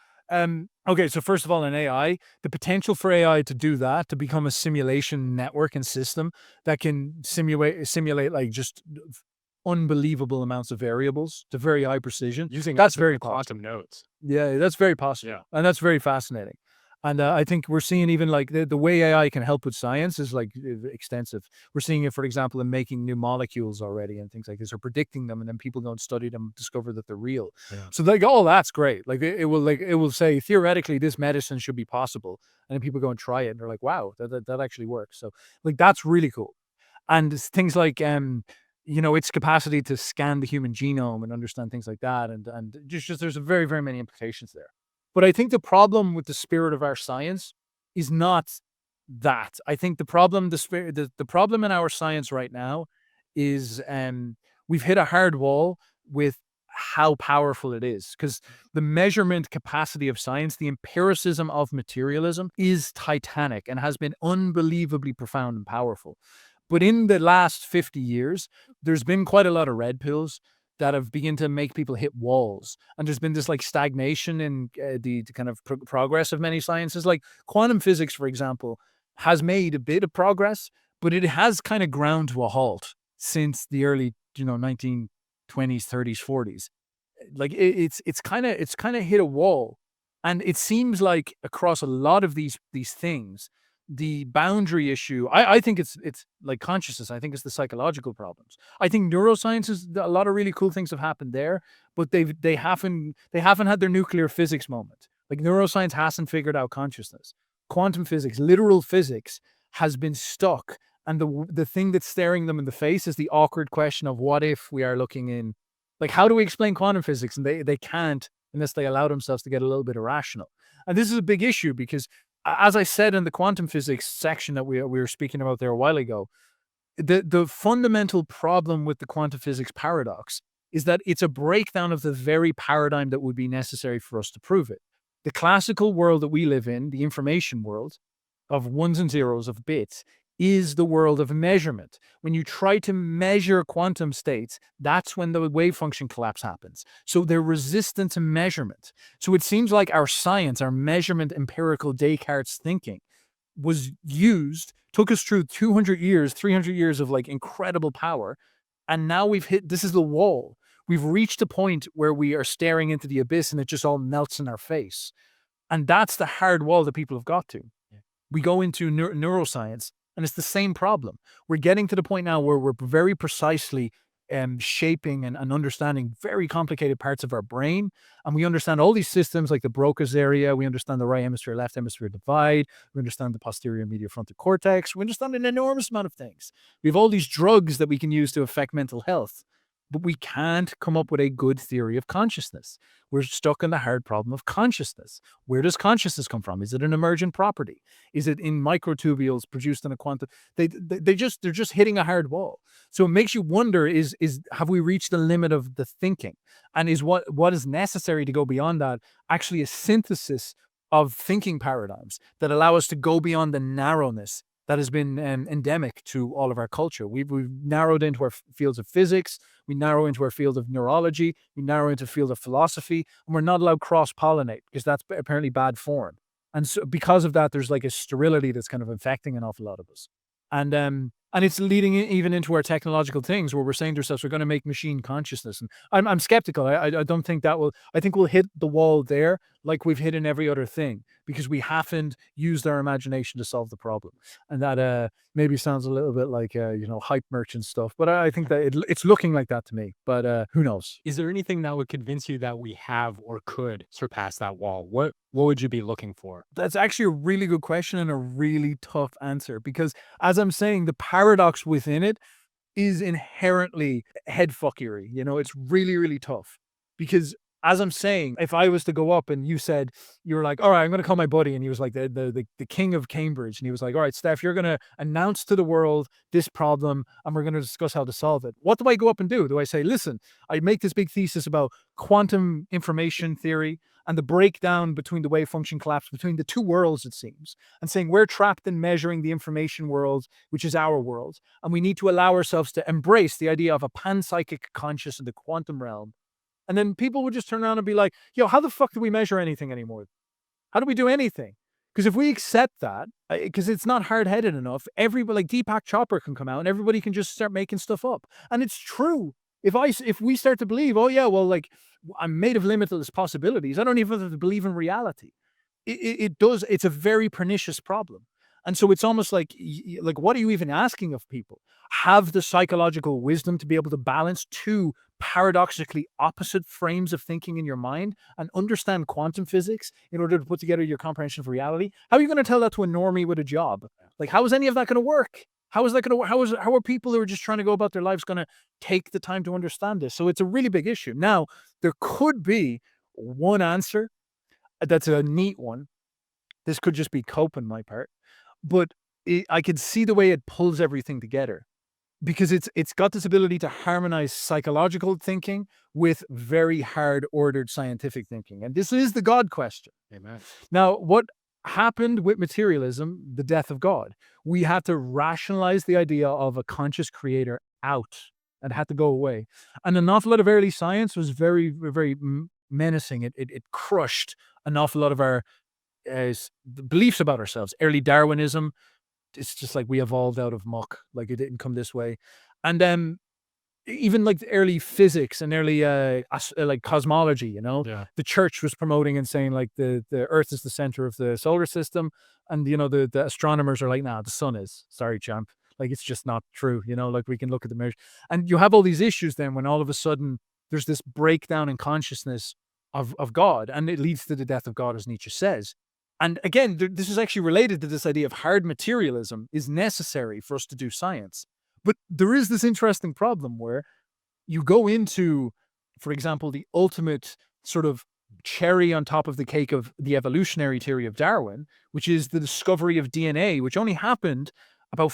Okay, so first of all, in AI, the potential for AI to do that, to become a simulation network and system that can simulate like just unbelievable amounts of variables to very high precision. Using that's very quantum nodes. Yeah, that's very possible. Yeah. And that's very fascinating. And I think we're seeing even like the way AI can help with science is like extensive. We're seeing it, for example, in making new molecules already and things like this, or predicting them, and then people go and study them, discover that they're real. Yeah. So like, oh, that's great. Like it will say theoretically this medicine should be possible, and then people go and try it, and they're like, wow, that actually works. So like that's really cool. And it's things like its capacity to scan the human genome and understand things like that, and just there's very, very many implications there. But I think the problem with the spirit of our science is not that. I think the problem, the problem in our science right now is we've hit a hard wall with how powerful it is, because the measurement capacity of science, the empiricism of materialism, is titanic and has been unbelievably profound and powerful. But in the last 50 years, there's been quite a lot of red pills that have begun to make people hit walls. And there's been this like stagnation in the kind of progress of many sciences. Like quantum physics, for example, has made a bit of progress, but it has kind of ground to a halt since the early, 1920s, 30s, 40s. Like it's kind of hit a wall. And it seems like across a lot of these things, the boundary issue, I think it's like consciousness. I think it's the psychological problems. I think neuroscience is a lot of really cool things have happened there, but they haven't had their nuclear physics moment. Like neuroscience hasn't figured out consciousness. Quantum physics, literal physics, has been stuck. And the thing that's staring them in the face is the awkward question of what if we are looking in, like, how do we explain quantum physics? And they can't unless they allow themselves to get a little bit irrational. And this is a big issue because, as I said in the quantum physics section that we were speaking about there a while ago, the fundamental problem with the quantum physics paradox is that it's a breakdown of the very paradigm that would be necessary for us to prove it. The classical world that we live in, the information world of ones and zeros, of bits, is the world of measurement. When you try to measure quantum states, that's when the wave function collapse happens. So they're resistant to measurement. So it seems like our science, our measurement, empirical Descartes thinking was used, took us through 200 years, 300 years of like incredible power. And now this is the wall. We've reached a point where we are staring into the abyss and it just all melts in our face. And that's the hard wall that people have got to. Yeah. We go into neuroscience, and it's the same problem. We're getting to the point now where we're very precisely shaping and understanding very complicated parts of our brain. And we understand all these systems like the Broca's area. We understand the right hemisphere, left hemisphere divide. We understand the posterior medial frontal cortex. We understand an enormous amount of things. We have all these drugs that we can use to affect mental health. But we can't come up with a good theory of consciousness. We're stuck in the hard problem of consciousness. Where does consciousness come from? Is it an emergent property? Is it in microtubules produced in a quantum? They're just hitting a hard wall. So it makes you wonder: have we reached the limit of the thinking? And is what is necessary to go beyond that actually a synthesis of thinking paradigms that allow us to go beyond the narrowness that has been endemic to all of our culture? We've narrowed into our fields of physics, we narrow into our field of neurology, we narrow into the field of philosophy, and we're not allowed cross-pollinate because that's apparently bad form. And so because of that, there's like a sterility that's kind of infecting an awful lot of us. And it's leading even into our technological things where we're saying to ourselves, we're going to make machine consciousness. And I'm skeptical. I don't think that will, I think we'll hit the wall there like we've hit in every other thing because we haven't used our imagination to solve the problem. And that maybe sounds a little bit like, hype merchant stuff, but I think that it's looking like that to me, but who knows? Is there anything that would convince you that we have or could surpass that wall? What would you be looking for? That's actually a really good question and a really tough answer because, as I'm saying, the paradox within it is inherently headfuckery. It's really, really tough because, as I'm saying, if I was to go up and you were like, all right, I'm going to call my buddy, and he was like the king of Cambridge, and he was like, all right, Steph, you're going to announce to the world this problem and we're going to discuss how to solve it. What do I go up and do? Do I say, listen, I make this big thesis about quantum information theory and the breakdown between the wave function collapse between the two worlds, it seems, and saying we're trapped in measuring the information world, which is our world, and we need to allow ourselves to embrace the idea of a panpsychic conscious in the quantum realm. And then people would just turn around and be like, yo, how the fuck do we measure anything anymore? How do we do anything? Because if we accept that, because it's not hard-headed enough, everybody, like Deepak Chopra can come out and everybody can just start making stuff up. And it's true. If we start to believe, oh yeah, well, like I'm made of limitless possibilities, I don't even have to believe in reality. it does. It's a very pernicious problem. And so it's almost like, what are you even asking of people? Have the psychological wisdom to be able to balance two paradoxically opposite frames of thinking in your mind and understand quantum physics in order to put together your comprehension of reality? How are you going to tell that to a normie with a job? Like, how is any of that going to work? How is that going to work? How are people who are just trying to go about their lives going to take the time to understand this? So it's a really big issue. Now, there could be one answer that's a neat one. This could just be cope on my part, but I can see the way it pulls everything together, because it's got this ability to harmonize psychological thinking with very hard ordered scientific thinking. And this is the God question. Amen. Now, what happened with materialism, the death of God? We had to rationalize the idea of a conscious creator out, and had to go away. And an awful lot of early science was very, very menacing. It crushed an awful lot of our beliefs about ourselves. Early Darwinism, it's just like we evolved out of muck, like it didn't come this way. And even like the early physics and early like cosmology, the church was promoting and saying like the earth is the center of the solar system, and the astronomers are like, nah, the sun is. Sorry, champ. Like, it's just not true. Like, we can look at the measure, and you have all these issues then when all of a sudden there's this breakdown in consciousness of God, and it leads to the death of God, as Nietzsche says. And again, this is actually related to this idea of hard materialism is necessary for us to do science. But there is this interesting problem where you go into, for example, the ultimate sort of cherry on top of the cake of the evolutionary theory of Darwin, which is the discovery of DNA, which only happened about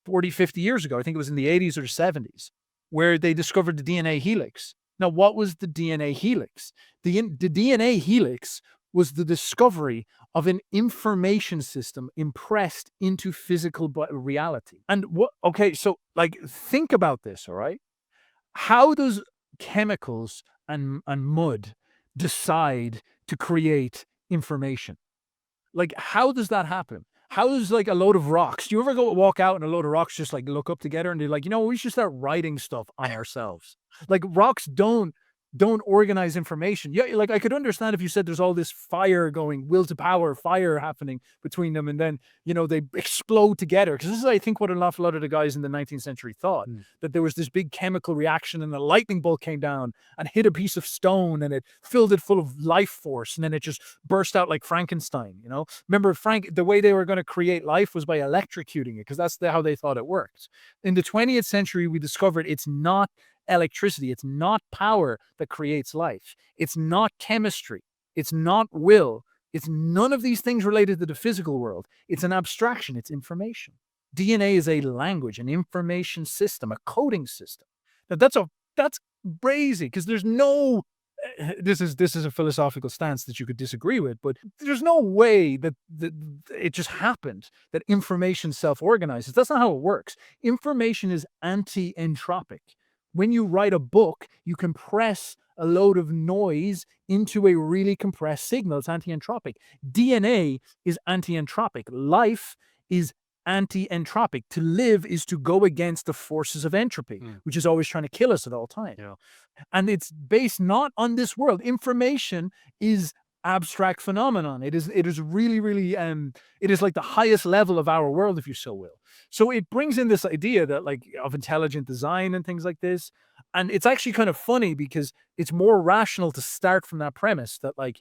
40, 50 years ago. I think it was in the 80s or 70s, where they discovered the DNA helix. Now, what was the DNA helix? The DNA helix was the discovery of an information system impressed into physical reality. And so like, think about this, all right? How does chemicals and mud decide to create information? Like, how does that happen? How does like a load of rocks? Do you ever go walk out and a load of rocks just like look up together and they're like, we should start writing stuff on ourselves? Like, rocks don't organize information. Yeah, like, I could understand if you said there's all this fire going, will to power, fire happening between them, and then, they explode together. Because this is, I think, what an awful lot of the guys in the 19th century thought, that there was this big chemical reaction and a lightning bolt came down and hit a piece of stone and it filled it full of life force, and then it just burst out like Frankenstein, Remember, the way they were going to create life was by electrocuting it, because that's how they thought it worked. In the 20th century, we discovered it's not electricity. It's not power that creates life. It's not chemistry. It's not will. It's none of these things related to the physical world. It's an abstraction. It's information. DNA is a language, an information system, a coding system. Now, that's crazy, because there's no. This is a philosophical stance that you could disagree with, but there's no way that it just happened that information self-organizes. That's not how it works. Information is anti-entropic. When you write a book, you compress a load of noise into a really compressed signal. It's anti-entropic. DNA is anti-entropic. Life is anti-entropic. To live is to go against the forces of entropy, which is always trying to kill us at all times. Yeah. And it's based not on this world. Information is abstract phenomenon. It is really, really, it is like the highest level of our world, if you so will. So it brings in this idea that, like, of intelligent design and things like this. And it's actually kind of funny, because it's more rational to start from that premise that, like,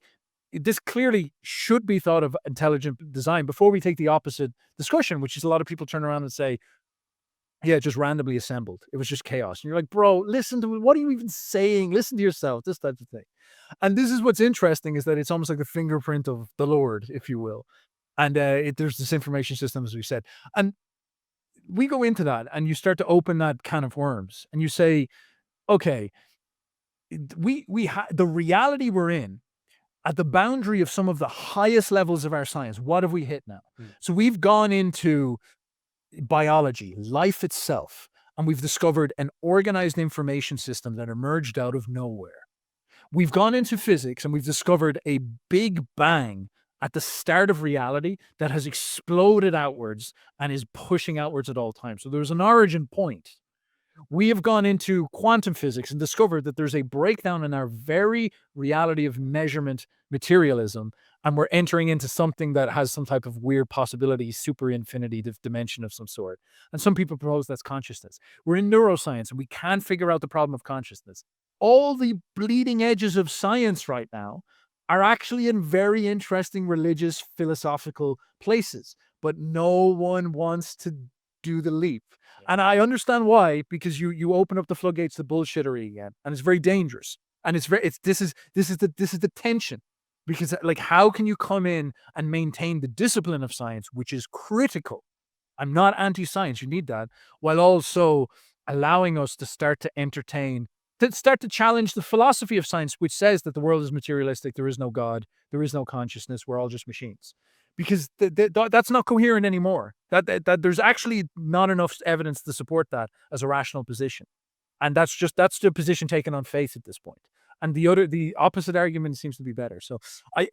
this clearly should be thought of intelligent design before we take the opposite discussion, which is a lot of people turn around and say, yeah, just randomly assembled. It was just chaos. And you're like, bro, listen to what are you even saying? Listen to yourself, this type of thing. And this is what's interesting, is that it's almost like the fingerprint of the Lord, if you will. And there's this information system, as we said. And we go into that, and you start to open that can of worms, and you say, okay, the reality we're in, at the boundary of some of the highest levels of our science, what have we hit now? So we've gone into biology, life itself, and we've discovered an organized information system that emerged out of nowhere. We've gone into physics, and we've discovered a big bang at the start of reality that has exploded outwards and is pushing outwards at all times. So there's an origin point. We have gone into quantum physics and discovered that there's a breakdown in our very reality of measurement materialism, and we're entering into something that has some type of weird possibility, super infinity dimension of some sort. And some people propose that's consciousness. We're in neuroscience and we can't figure out the problem of consciousness. All the bleeding edges of science right now are actually in very interesting religious, philosophical places, but no one wants to do the leap. And I understand why, because you open up the floodgates to bullshittery again, and it's very dangerous. And this is the tension, because like, how can you come in and maintain the discipline of science, which is critical? I'm not anti-science, you need that, while also allowing us to start to challenge the philosophy of science, which says that the world is materialistic, there is no God, there is no consciousness, we're all just machines. Because that's not coherent anymore. That there's actually not enough evidence to support that as a rational position, and that's the position taken on faith at this point. And the opposite argument seems to be better. So I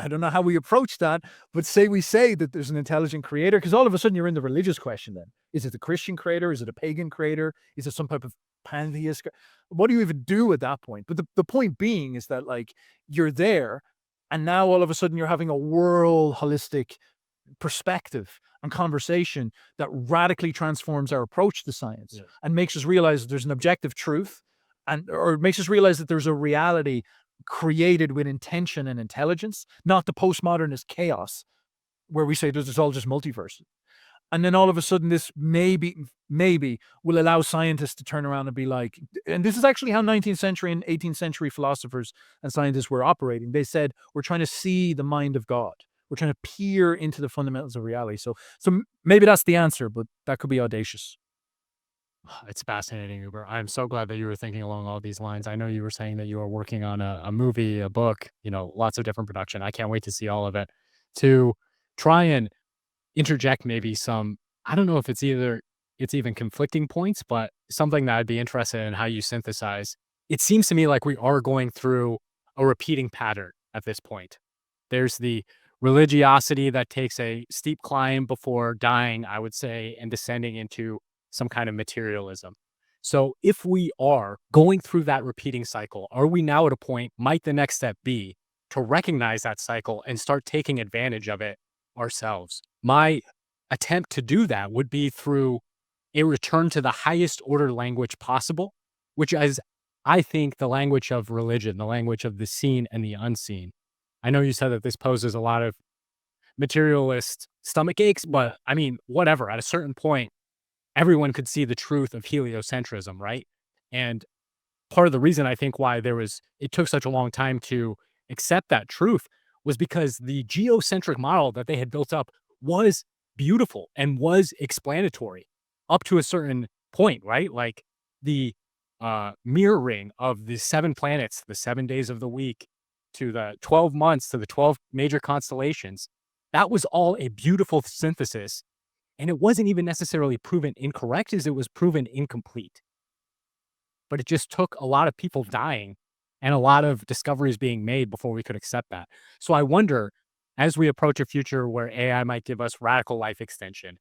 don't know how we approach that, but we say that there's an intelligent creator, because all of a sudden you're in the religious question then. Is it the Christian creator? Is it a pagan creator? Is it some type of pantheist? What do you even do at that point? But the point being is that, like, you're there, and now all of a sudden you're having a world holistic perspective and conversation that radically transforms our approach to science. Yeah. And makes us realize that there's an objective truth, or makes us realize that there's a reality created with intention and intelligence, not the postmodernist chaos where we say there's all just multiverse. And then all of a sudden this maybe will allow scientists to turn around and be like, and this is actually how 19th century and 18th century philosophers and scientists were operating. They said, we're trying to see the mind of God. We're trying to peer into the fundamentals of reality. So maybe that's the answer, but that could be audacious. It's fascinating, Uber. I'm so glad that you were thinking along all these lines. I know you were saying that you were working on a movie, a book, lots of different production. I can't wait to see all of it, to try and interject maybe some, I don't know if it's even conflicting points, but something that I'd be interested in how you synthesize. It seems to me like we are going through a repeating pattern at this point. There's the religiosity that takes a steep climb before dying, I would say, and descending into some kind of materialism. So if we are going through that repeating cycle, are we now at a point, might the next step be to recognize that cycle and start taking advantage of it ourselves? My attempt to do that would be through a return to the highest order language possible, which is, I think, the language of religion, the language of the seen and the unseen. I know you said that this poses a lot of materialist stomach aches, but I mean, whatever. At a certain point, everyone could see the truth of heliocentrism, right? And part of the reason I think why it took such a long time to accept that truth was because the geocentric model that they had built up was beautiful and was explanatory up to a certain point, right? Like the mirroring of the 7 planets, the 7 days of the week, to the 12 months, to the 12 major constellations. That was all a beautiful synthesis. And it wasn't even necessarily proven incorrect, as it was proven incomplete. But it just took a lot of people dying and a lot of discoveries being made before we could accept that. So I wonder, as we approach a future where AI might give us radical life extension,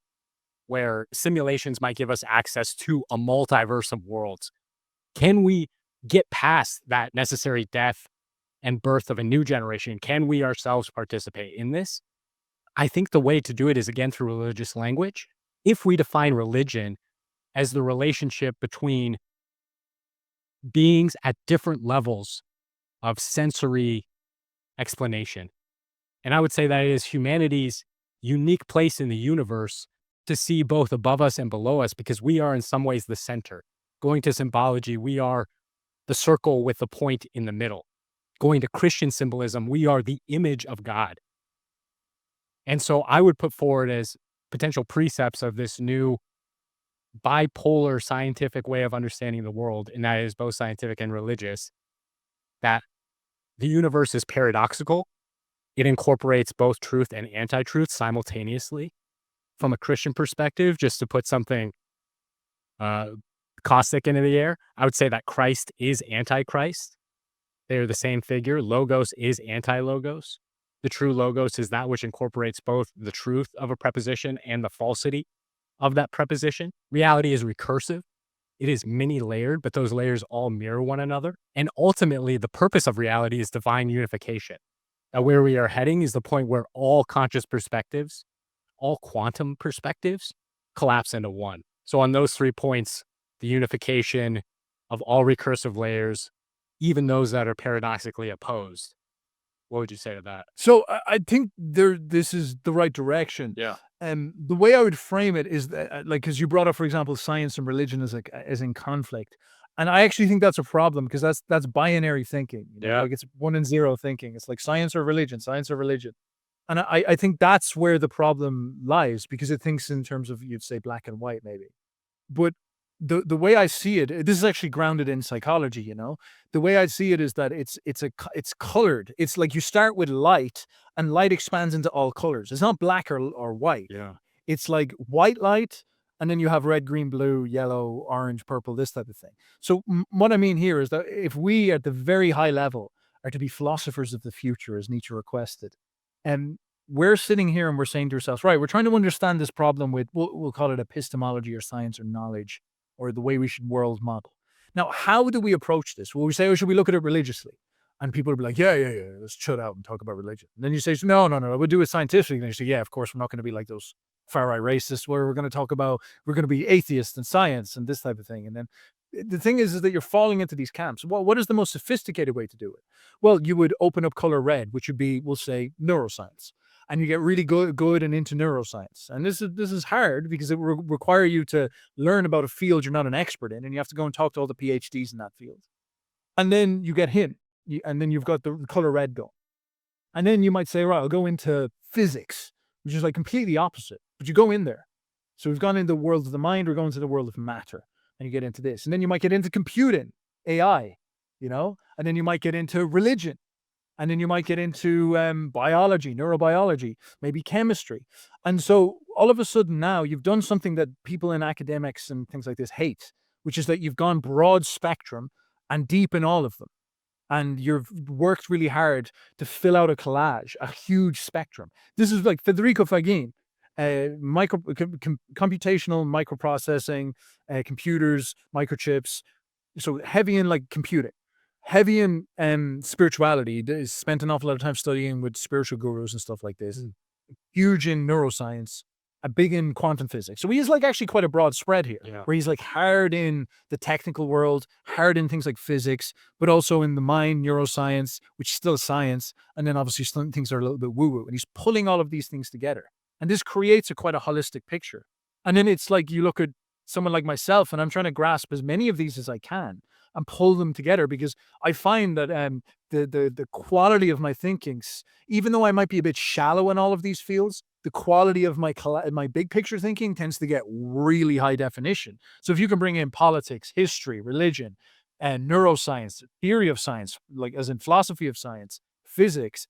where simulations might give us access to a multiverse of worlds, can we get past that necessary death and birth of a new generation? Can we ourselves participate in this? I think the way to do it is, again, through religious language. If we define religion as the relationship between beings at different levels of sensory explanation, and I would say that it is humanity's unique place in the universe to see both above us and below us, because we are in some ways the center. Going to symbology, we are the circle with the point in the middle. Going to Christian symbolism, we are the image of God. And so I would put forward as potential precepts of this new bipolar scientific way of understanding the world, and that is both scientific and religious, that the universe is paradoxical. It incorporates both truth and anti-truth simultaneously. From a Christian perspective, just to put something caustic into the air, I would say that Christ is antichrist. They are the same figure. Logos is anti-logos. The true logos is that which incorporates both the truth of a preposition and the falsity of that preposition. Reality is recursive. It is many layered, but those layers all mirror one another. And ultimately, the purpose of reality is divine unification. Now, where we are heading is the point where all conscious perspectives, all quantum perspectives, collapse into one. So on those 3 points, the unification of all recursive layers, even those that are paradoxically opposed. What would you say to that? So I think this is the right direction. Yeah. The way I would frame it is that, like, because you brought up, for example, science and religion as in conflict, and I actually think that's a problem because that's binary thinking. Yeah. Like it's 1 and 0 thinking. It's like science or religion, and I think that's where the problem lies because it thinks in terms of, you'd say, black and white maybe, but the way I see it, this is actually grounded in psychology. The way I see it is that it's colored. It's like you start with light, and light expands into all colors. It's not black or white. Yeah. It's like white light, and then you have red, green, blue, yellow, orange, purple, this type of thing. So what I mean here is that if we at the very high level are to be philosophers of the future, as Nietzsche requested, and we're sitting here and we're saying to ourselves, right, we're trying to understand this problem with, we'll call it epistemology or science or knowledge, or the way we should world model. Now, how do we approach this? Well, we say, oh, should we look at it religiously? And people will be like, yeah, let's shut out and talk about religion. And then you say, no, we'll do it scientifically. And you say, yeah, of course, we're not going to be like those far-right racists where we're going to be atheists and science and this type of thing. And then the thing is that you're falling into these camps. Well, what is the most sophisticated way to do it? Well, you would open up color red, which would be, we'll say, neuroscience. And you get really good and into neuroscience. And this is hard because it will require you to learn about a field you're not an expert in, and you have to go and talk to all the PhDs in that field. And then you get him, and then you've got the color red going. And then you might say, right, I'll go into physics, which is like completely opposite, but you go in there. So we've gone into the world of the mind, we're going to the world of matter, and you get into this. And then you might get into computing, AI, and then you might get into religion. And then you might get into biology, neurobiology, maybe chemistry. And so all of a sudden now you've done something that people in academics and things like this hate, which is that you've gone broad spectrum and deep in all of them. And you've worked really hard to fill out a collage, a huge spectrum. This is like Federico Fagin, computational microprocessing, computers, microchips. So heavy in like computing. Heavy in spirituality. Spent an awful lot of time studying with spiritual gurus and stuff like this. Huge in neuroscience, a big in quantum physics. So he is like actually quite a broad spread here, where he's like hard in the technical world, hard in things like physics, but also in the mind, neuroscience, which is still science. And then obviously some things are a little bit woo-woo. And he's pulling all of these things together. And this creates quite a holistic picture. And then it's like you look at someone like myself, and I'm trying to grasp as many of these as I can and pull them together, because I find that the quality of my thinkings, even though I might be a bit shallow in all of these fields, the quality of my big picture thinking tends to get really high definition. So if you can bring in politics, history, religion, and neuroscience, theory of science, like as in philosophy of science, physics,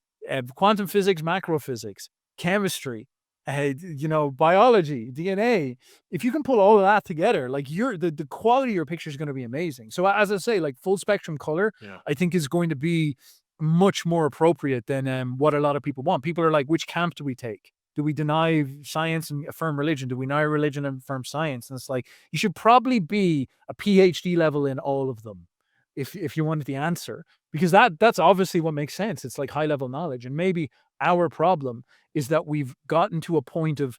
quantum physics, macrophysics, chemistry, biology, DNA. If you can pull all of that together, like the quality of your picture is going to be amazing. So as I say, like full spectrum color, I think is going to be much more appropriate than what a lot of people want. People are like, which camp do we take? Do we deny science and affirm religion? Do we deny religion and affirm science? And it's like, you should probably be a PhD level in all of them if you wanted the answer, because that's obviously what makes sense. It's like high level knowledge. And maybe our problem is that we've gotten to a point of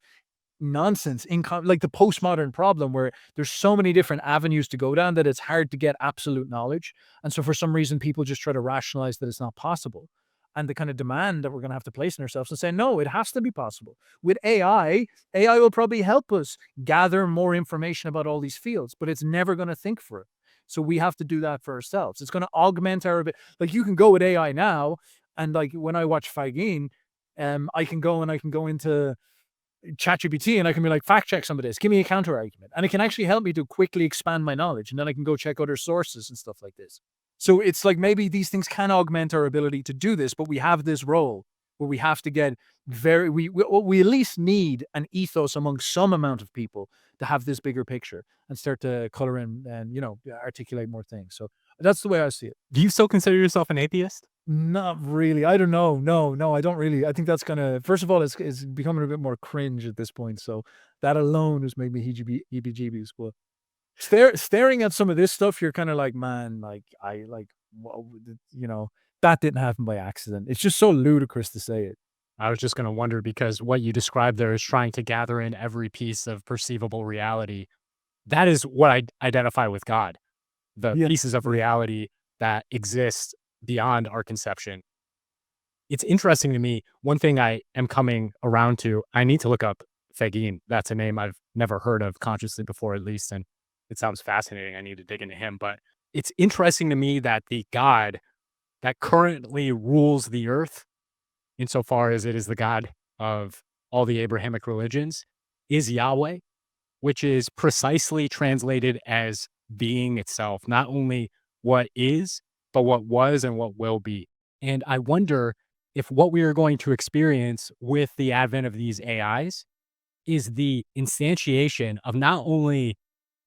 nonsense, like the postmodern problem, where there's so many different avenues to go down that it's hard to get absolute knowledge. And so for some reason, people just try to rationalize that it's not possible. And the kind of demand that we're going to have to place on ourselves and say, no, it has to be possible. With AI will probably help us gather more information about all these fields, but it's never going to think for it. So we have to do that for ourselves. It's going to augment our, like you can go with AI now. And like when I watch Fagin, I can go into ChatGPT and I can be like, fact check some of this, give me a counter argument. And it can actually help me to quickly expand my knowledge. And then I can go check other sources and stuff like this. So it's like maybe these things can augment our ability to do this, but we have this role where we have to get we at least need an ethos among some amount of people to have this bigger picture and start to color in and, articulate more things. So That's the way I see it. Do you still consider yourself an atheist? Not really. I don't know. No, I don't really. I think that's first of all, it's becoming a bit more cringe at this point. So that alone has made me heebie-jeebies. But staring at some of this stuff, you're kind of like, man, like whoa, that didn't happen by accident. It's just so ludicrous to say it. I was just going to wonder because what you described there is trying to gather in every piece of perceivable reality. That is what I identify with God, the Yeah. pieces of reality that exist beyond our conception. It's interesting to me. One thing I am coming around to, I need to look up Fagin. That's a name I've never heard of consciously before, at least. And it sounds fascinating. I need to dig into him. But it's interesting to me that the God that currently rules the earth, insofar as it is the God of all the Abrahamic religions, is Yahweh, which is precisely translated as being itself, not only what is, but what was and what will be. And I wonder if what we are going to experience with the advent of these AIs is the instantiation of not only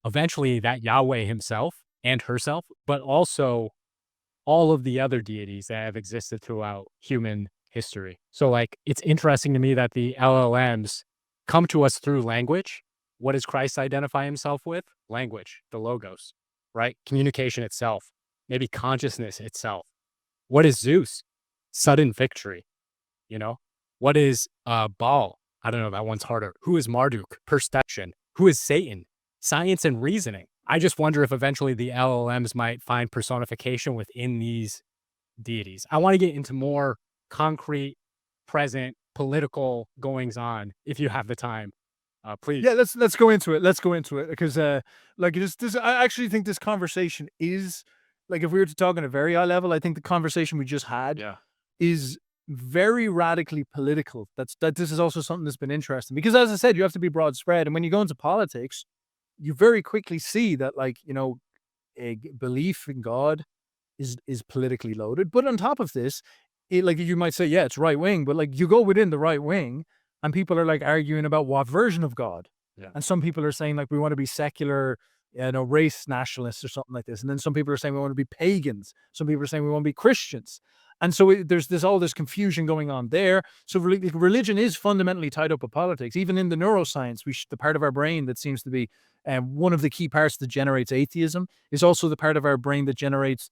eventually that Yahweh himself and herself, but also all of the other deities that have existed throughout human history. So like, it's interesting to me that the LLMs come to us through language. What does Christ identify himself with? Language, the logos, right? Communication itself, maybe consciousness itself. What is Zeus? Sudden victory, What is Baal? I don't know, that one's harder. Who is Marduk? Perception. Who is Satan? Science and reasoning. I just wonder if eventually the LLMs might find personification within these deities. I want to get into more concrete, present, political goings on if you have the time. Please. Yeah, let's go into it. Let's go into it because this I actually think this conversation is like, if we were to talk on a very high level, I think the conversation we just had is very radically political. This is also something that's been interesting because, as I said, you have to be broad spread, and when you go into politics, you very quickly see that a belief in God is politically loaded. But on top of this, you might say, yeah, it's right wing, but like you go within the right wing, and people are like arguing about what version of God. Yeah. And some people are saying like we want to be secular, race nationalists or something like this. And then some people are saying we want to be pagans. Some people are saying we want to be Christians. And so there's all this confusion going on there. So religion is fundamentally tied up with politics. Even in the neuroscience, the part of our brain that seems to be one of the key parts that generates atheism is also the part of our brain that generates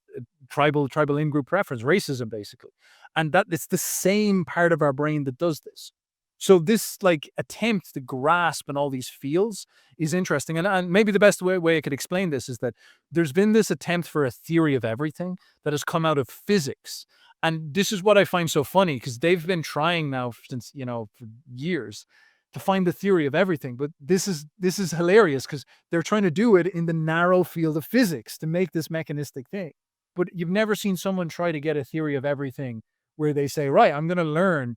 tribal in-group preference, racism, basically. And that it's the same part of our brain that does this. So this attempt to grasp in all these fields is interesting. And maybe the best way I could explain this is that there's been this attempt for a theory of everything that has come out of physics. And this is what I find so funny, because they've been trying now since, for years to find the theory of everything. But this is hilarious because they're trying to do it in the narrow field of physics to make this mechanistic thing. But you've never seen someone try to get a theory of everything where they say, right, I'm going to learn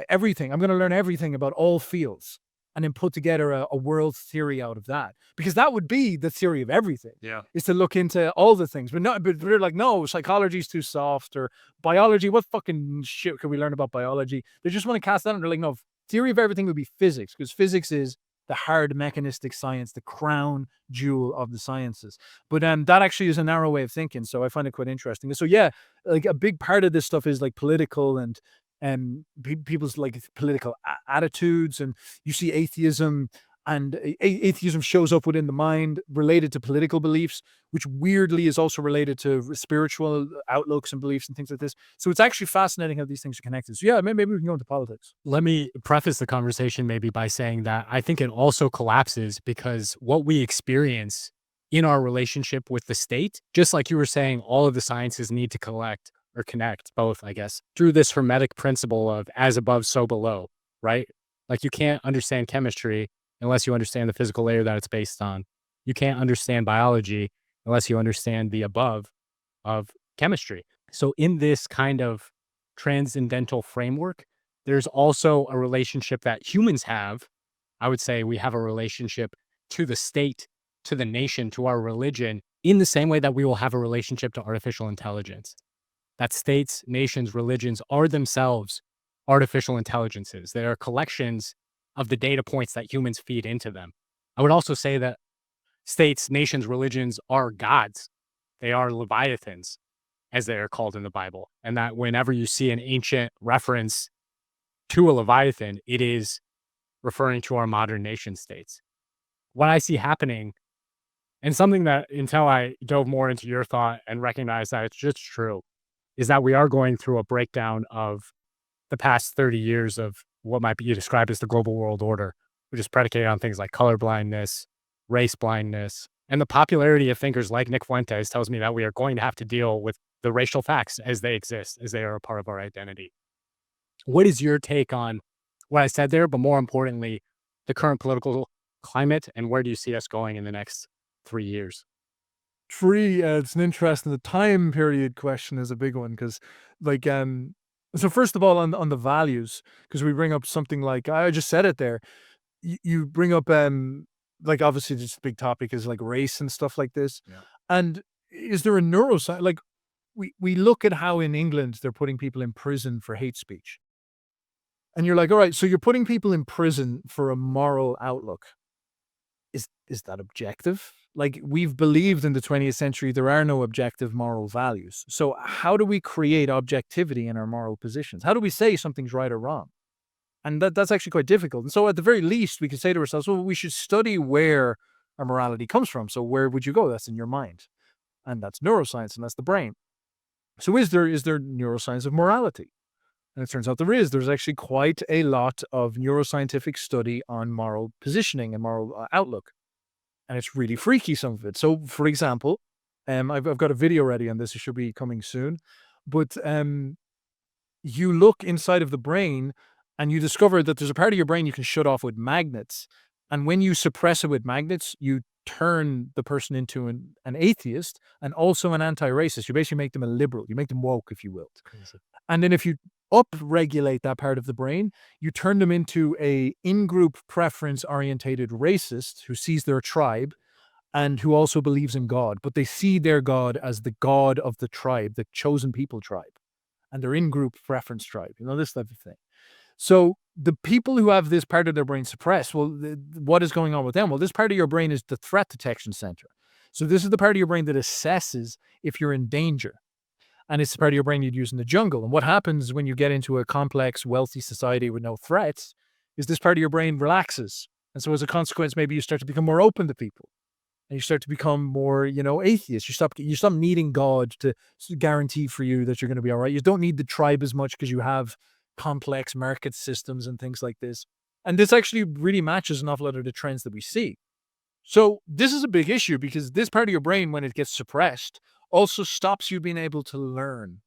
everything. I'm going to learn everything about all fields and then put together a world theory out of that. Because that would be the theory of everything. Yeah. Is to look into all the things. But they're like, no, psychology's too soft, or biology. What fucking shit can we learn about biology? They just want to cast that, and they're like, no, theory of everything would be physics, because physics is the hard mechanistic science, the crown jewel of the sciences. But that actually is a narrow way of thinking. So I find it quite interesting. So yeah, like a big part of this stuff is like political and people's political attitudes, and you see atheism, and atheism shows up within the mind related to political beliefs, which weirdly is also related to spiritual outlooks and beliefs and things like this. So it's actually fascinating how these things are connected. So yeah, maybe we can go into politics. Let me preface the conversation maybe by saying that I think it also collapses because what we experience in our relationship with the state, just like you were saying, all of the sciences need to connect both, I guess, through this hermetic principle of as above, so below, right? Like you can't understand chemistry unless you understand the physical layer that it's based on. You can't understand biology unless you understand the above of chemistry. So in this kind of transcendental framework, there's also a relationship that humans have. I would say we have a relationship to the state, to the nation, to our religion, in the same way that we will have a relationship to artificial intelligence. That states, nations, religions are themselves artificial intelligences. They are collections of the data points that humans feed into them. I would also say that states, nations, religions are gods. They are leviathans, as they are called in the Bible. And that whenever you see an ancient reference to a leviathan, it is referring to our modern nation states. What I see happening, and something that until I dove more into your thought and recognized that it's just true, is that we are going through a breakdown of the past 30 years of what might be described as the global world order, which is predicated on things like color blindness, race blindness, and the popularity of thinkers like Nick Fuentes tells me that we are going to have to deal with the racial facts as they exist, as they are a part of our identity. What is your take on what I said there, but more importantly, the current political climate, and where do you see us going in the next 3 years? It's an interesting, the time period question is a big one, because like, so first of all, on the values, because we bring up something like, I just said it there, you bring up, like, obviously this big topic is like race and stuff like this. Yeah. And is there a neuroscience, like, we look at how in England they're putting people in prison for hate speech. And you're like, all right, so you're putting people in prison for a moral outlook. Is that objective? Like, we've believed in the 20th century there are no objective moral values. So how do we create objectivity in our moral positions? How do we say something's right or wrong? And that's actually quite difficult. And so at the very least, we can say to ourselves, well, we should study where our morality comes from. So where would you go? That's in your mind. And that's neuroscience, and that's the brain. So is there neuroscience of morality? And it turns out there is. There's actually quite a lot of neuroscientific study on moral positioning and moral outlook. And it's really freaky, some of it. So, for example, I've got a video ready on this. It should be coming soon. But you look inside of the brain and you discover that there's a part of your brain you can shut off with magnets. And when you suppress it with magnets, you turn the person into an atheist and also an anti-racist. You basically make them a liberal. You make them woke, if you will. Crazy. And then if you up-regulate that part of the brain, you turn them into a in-group preference-orientated racist who sees their tribe and who also believes in God, but they see their God as the God of the tribe, the chosen people tribe, and their in-group preference tribe, this type of thing. So the people who have this part of their brain suppressed, well, what is going on with them? Well, this part of your brain is the threat detection center. So this is the part of your brain that assesses if you're in danger. And it's the part of your brain you'd use in the jungle. And what happens when you get into a complex, wealthy society with no threats is this part of your brain relaxes. And so as a consequence, maybe you start to become more open to people. And you start to become more, atheist. You stop needing God to guarantee for you that you're going to be all right. You don't need the tribe as much because you have complex market systems and things like this. And this actually really matches an awful lot of the trends that we see. So this is a big issue because this part of your brain, when it gets suppressed, also stops you being able to learn.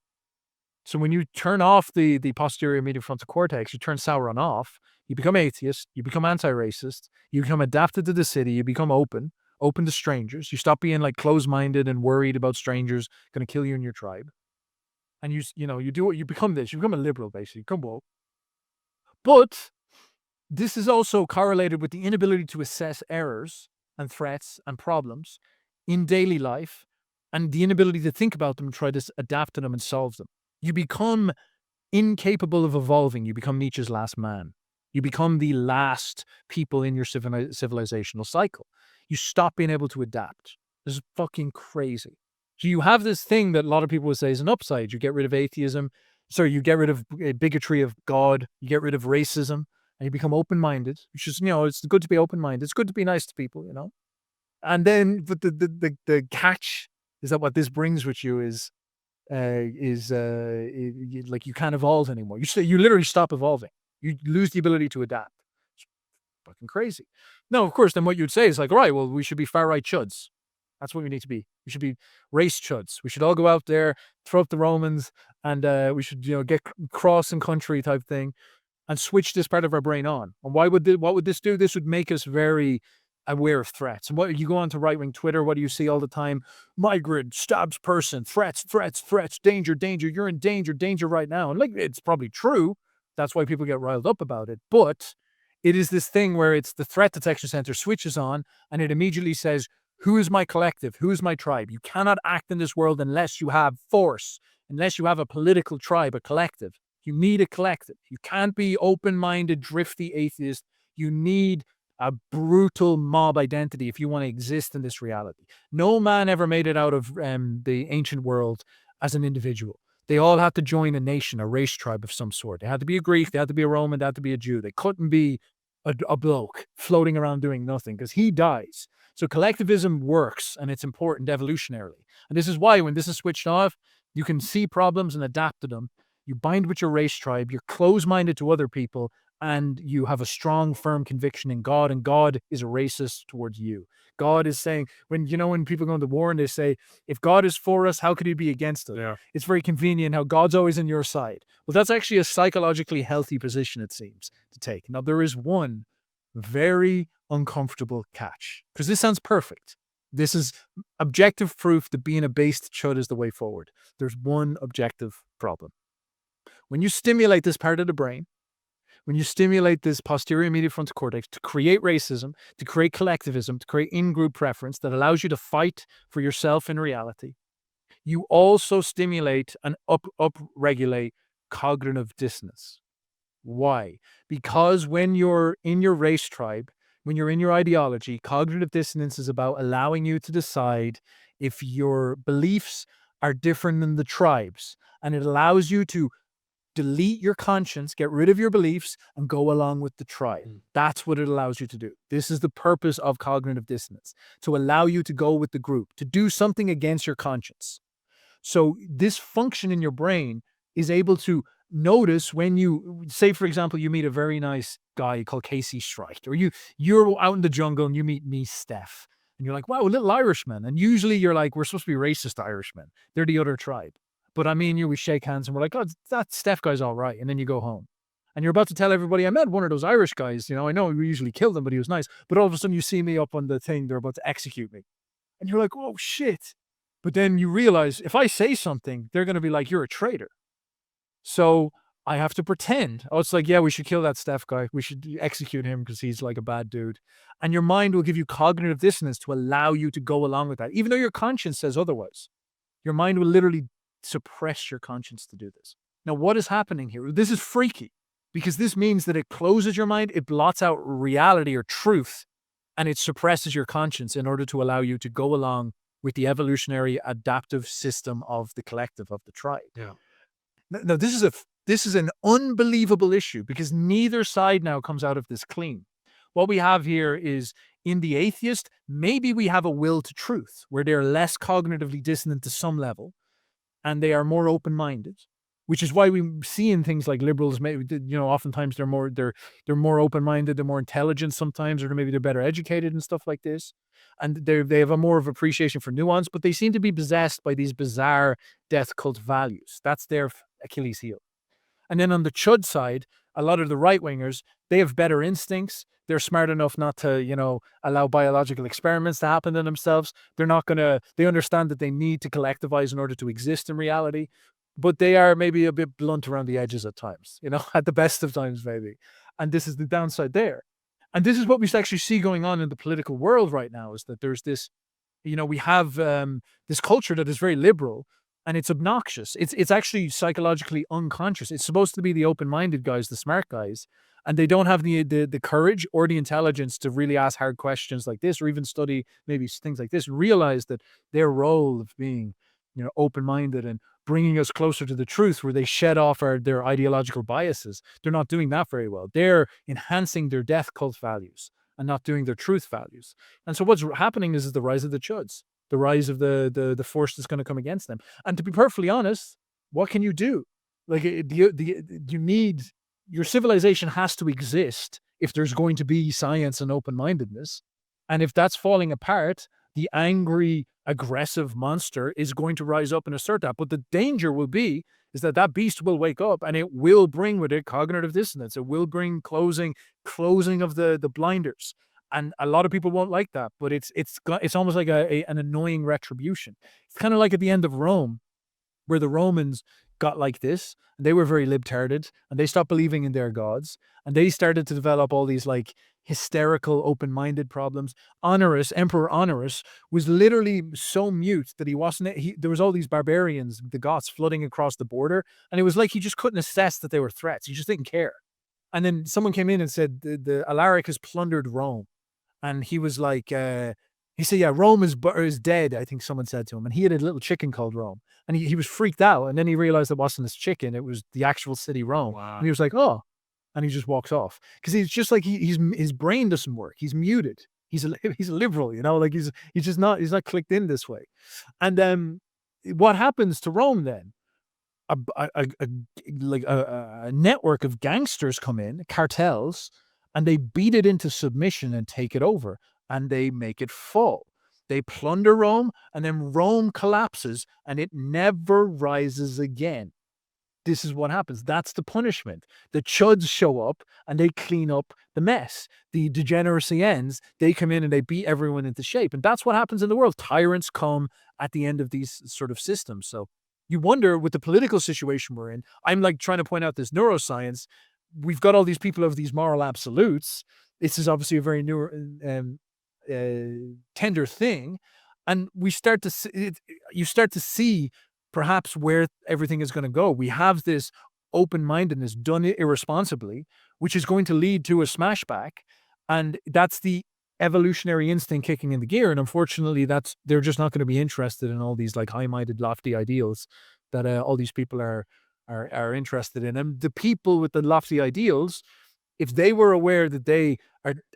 So when you turn off the posterior medial frontal cortex, you turn Sauron off, you become atheist, you become anti-racist, you become adapted to the city, you become open to strangers. You stop being like closed-minded and worried about strangers going to kill you and your tribe. And you do what you become this. You become a liberal, basically. You become woke. But this is also correlated with the inability to assess errors and threats and problems in daily life, and the inability to think about them and try to adapt to them and solve them. You become incapable of evolving. You become Nietzsche's last man. You become the last people in your civilizational cycle. You stop being able to adapt. This is fucking crazy. So you have this thing that a lot of people would say is an upside. You get rid of atheism. You get rid of bigotry of God. You get rid of racism. And you become open-minded, which is, it's good to be open-minded. It's good to be nice to people, And then, but the catch is that what this brings with you is like you can't evolve anymore. You literally stop evolving. You lose the ability to adapt. It's fucking crazy. No, of course, then what you'd say is like, all right, well, we should be far-right chuds. That's what we need to be. We should be race chuds. We should all go out there, throw up the Romans, and we should, get cross and country type thing, and switch this part of our brain on. And what would this do? This would make us very aware of threats. And what you go on to right-wing Twitter, what do you see all the time? Migrant, stabs person, threats, danger, you're in danger right now. And like, it's probably true. That's why people get riled up about it. But it is this thing where it's the threat detection center switches on and it immediately says, who is my collective? Who is my tribe? You cannot act in this world unless you have force, unless you have a political tribe, a collective. You need a collective. You can't be open-minded, drifty atheist. You need a brutal mob identity if you want to exist in this reality. No man ever made it out of the ancient world as an individual. They all had to join a nation, a race tribe of some sort. They had to be a Greek, they had to be a Roman, they had to be a Jew. They couldn't be a bloke floating around doing nothing because he dies. So collectivism works and it's important evolutionarily. And this is why when this is switched off, you can see problems and adapt to them. You bind with your race tribe, you're close-minded to other people, and you have a strong, firm conviction in God, and God is racist towards you. God is saying, when people go to war and they say, if God is for us, how could he be against us? Yeah. It's very convenient how God's always on your side. Well, that's actually a psychologically healthy position, it seems, to take. Now, there is one very uncomfortable catch, because this sounds perfect. This is objective proof that being a based chud is the way forward. There's one objective problem. When you stimulate this part of the brain, when you stimulate this posterior medial frontal cortex to create racism, to create collectivism, to create in-group preference that allows you to fight for yourself in reality, you also stimulate and up-regulate cognitive dissonance. Why? Because when you're in your race tribe, when you're in your ideology, cognitive dissonance is about allowing you to decide if your beliefs are different than the tribe's, and it allows you to delete your conscience, get rid of your beliefs, and go along with the tribe. That's what it allows you to do. This is the purpose of cognitive dissonance, to allow you to go with the group, to do something against your conscience. So this function in your brain is able to notice when you, say, for example, you meet a very nice guy called Casey Strike, or you're out in the jungle and you meet me, Steph, and you're like, wow, a little Irishman. And usually you're like, we're supposed to be racist Irishmen. They're the other tribe. But I mean, we shake hands and we're like, oh, that Steph guy's all right. And then you go home. And you're about to tell everybody, I met one of those Irish guys. I know we usually kill them, but he was nice. But all of a sudden you see me up on the thing, they're about to execute me. And you're like, oh, shit. But then you realize if I say something, they're going to be like, you're a traitor. So I have to pretend. Oh, it's like, yeah, we should kill that Steph guy. We should execute him because he's like a bad dude. And your mind will give you cognitive dissonance to allow you to go along with that. Even though your conscience says otherwise, your mind will literally suppress your conscience to do this. Now, what is happening here? This is freaky because this means that it closes your mind, it blots out reality or truth, and it suppresses your conscience in order to allow you to go along with the evolutionary adaptive system of the collective, of the tribe. Yeah. Now, this is an unbelievable issue because neither side now comes out of this clean. What we have here is, in the atheist, maybe we have a will to truth where they're less cognitively dissonant to some level, and they are more open-minded, which is why we see in things like liberals, oftentimes they're more open-minded, they're more intelligent sometimes, or maybe they're better educated and stuff like this. And they have a more of appreciation for nuance, but they seem to be possessed by these bizarre death cult values. That's their Achilles heel. And then on the Chud side, a lot of the right-wingers, they have better instincts. They're smart enough not to, allow biological experiments to happen to themselves. They understand that they need to collectivize in order to exist in reality, but they are maybe a bit blunt around the edges at times, at the best of times maybe. And this is the downside there. And this is what we actually see going on in the political world right now, is that there's this, we have this culture that is very liberal, and it's obnoxious. It's actually psychologically unconscious. It's supposed to be the open-minded guys, the smart guys, and they don't have the courage or the intelligence to really ask hard questions like this, or even study maybe things like this, realize that their role of being, open-minded and bringing us closer to the truth, where they shed off their ideological biases. They're not doing that very well. They're enhancing their death cult values and not doing their truth values. And so what's happening is the rise of the chuds, the rise of the force that's going to come against them. And to be perfectly honest, what can you do? Like, you need, your civilization has to exist if there's going to be science and open-mindedness. And if that's falling apart, the angry, aggressive monster is going to rise up and assert that. But the danger will be is that beast will wake up, and it will bring with it cognitive dissonance. It will bring closing of the blinders. And a lot of people won't like that, but it's almost like an annoying retribution. It's kind of like at the end of Rome, where the Romans got like this, and they were very libtarded, and they stopped believing in their gods, and they started to develop all these like hysterical, open-minded problems. Emperor Honorius was literally so mute that there was all these barbarians, the Goths, flooding across the border, and it was like he just couldn't assess that they were threats. He just didn't care. And then someone came in and said the Alaric has plundered Rome. And he was like, he said, yeah, Rome is dead, I think someone said to him. And he had a little chicken called Rome. And he was freaked out. And then he realized it wasn't his chicken, it was the actual city Rome. Wow. And he was like, oh. And he just walks off. Because he's just like, his brain doesn't work. He's muted. He's a liberal, you know, like he's not clicked in this way. And what happens to Rome then? A network of gangsters come in, cartels, and they beat it into submission and take it over, and they make it fall. They plunder Rome, and then Rome collapses, and it never rises again. This is what happens. That's the punishment. The chuds show up and they clean up the mess. The degeneracy ends. They come in and they beat everyone into shape. And that's what happens in the world. Tyrants come at the end of these sort of systems. So you wonder, with the political situation we're in, I'm like trying to point out this neuroscience. We've got all these people of these moral absolutes. This is obviously a very tender thing. And we start to see, you start to see perhaps where everything is going to go. We have this open-mindedness done irresponsibly, which is going to lead to a smashback. And that's the evolutionary instinct kicking in the gear. And unfortunately, they're just not going to be interested in all these like high-minded, lofty ideals that all these people are interested in. And the people with the lofty ideals, if they were aware that they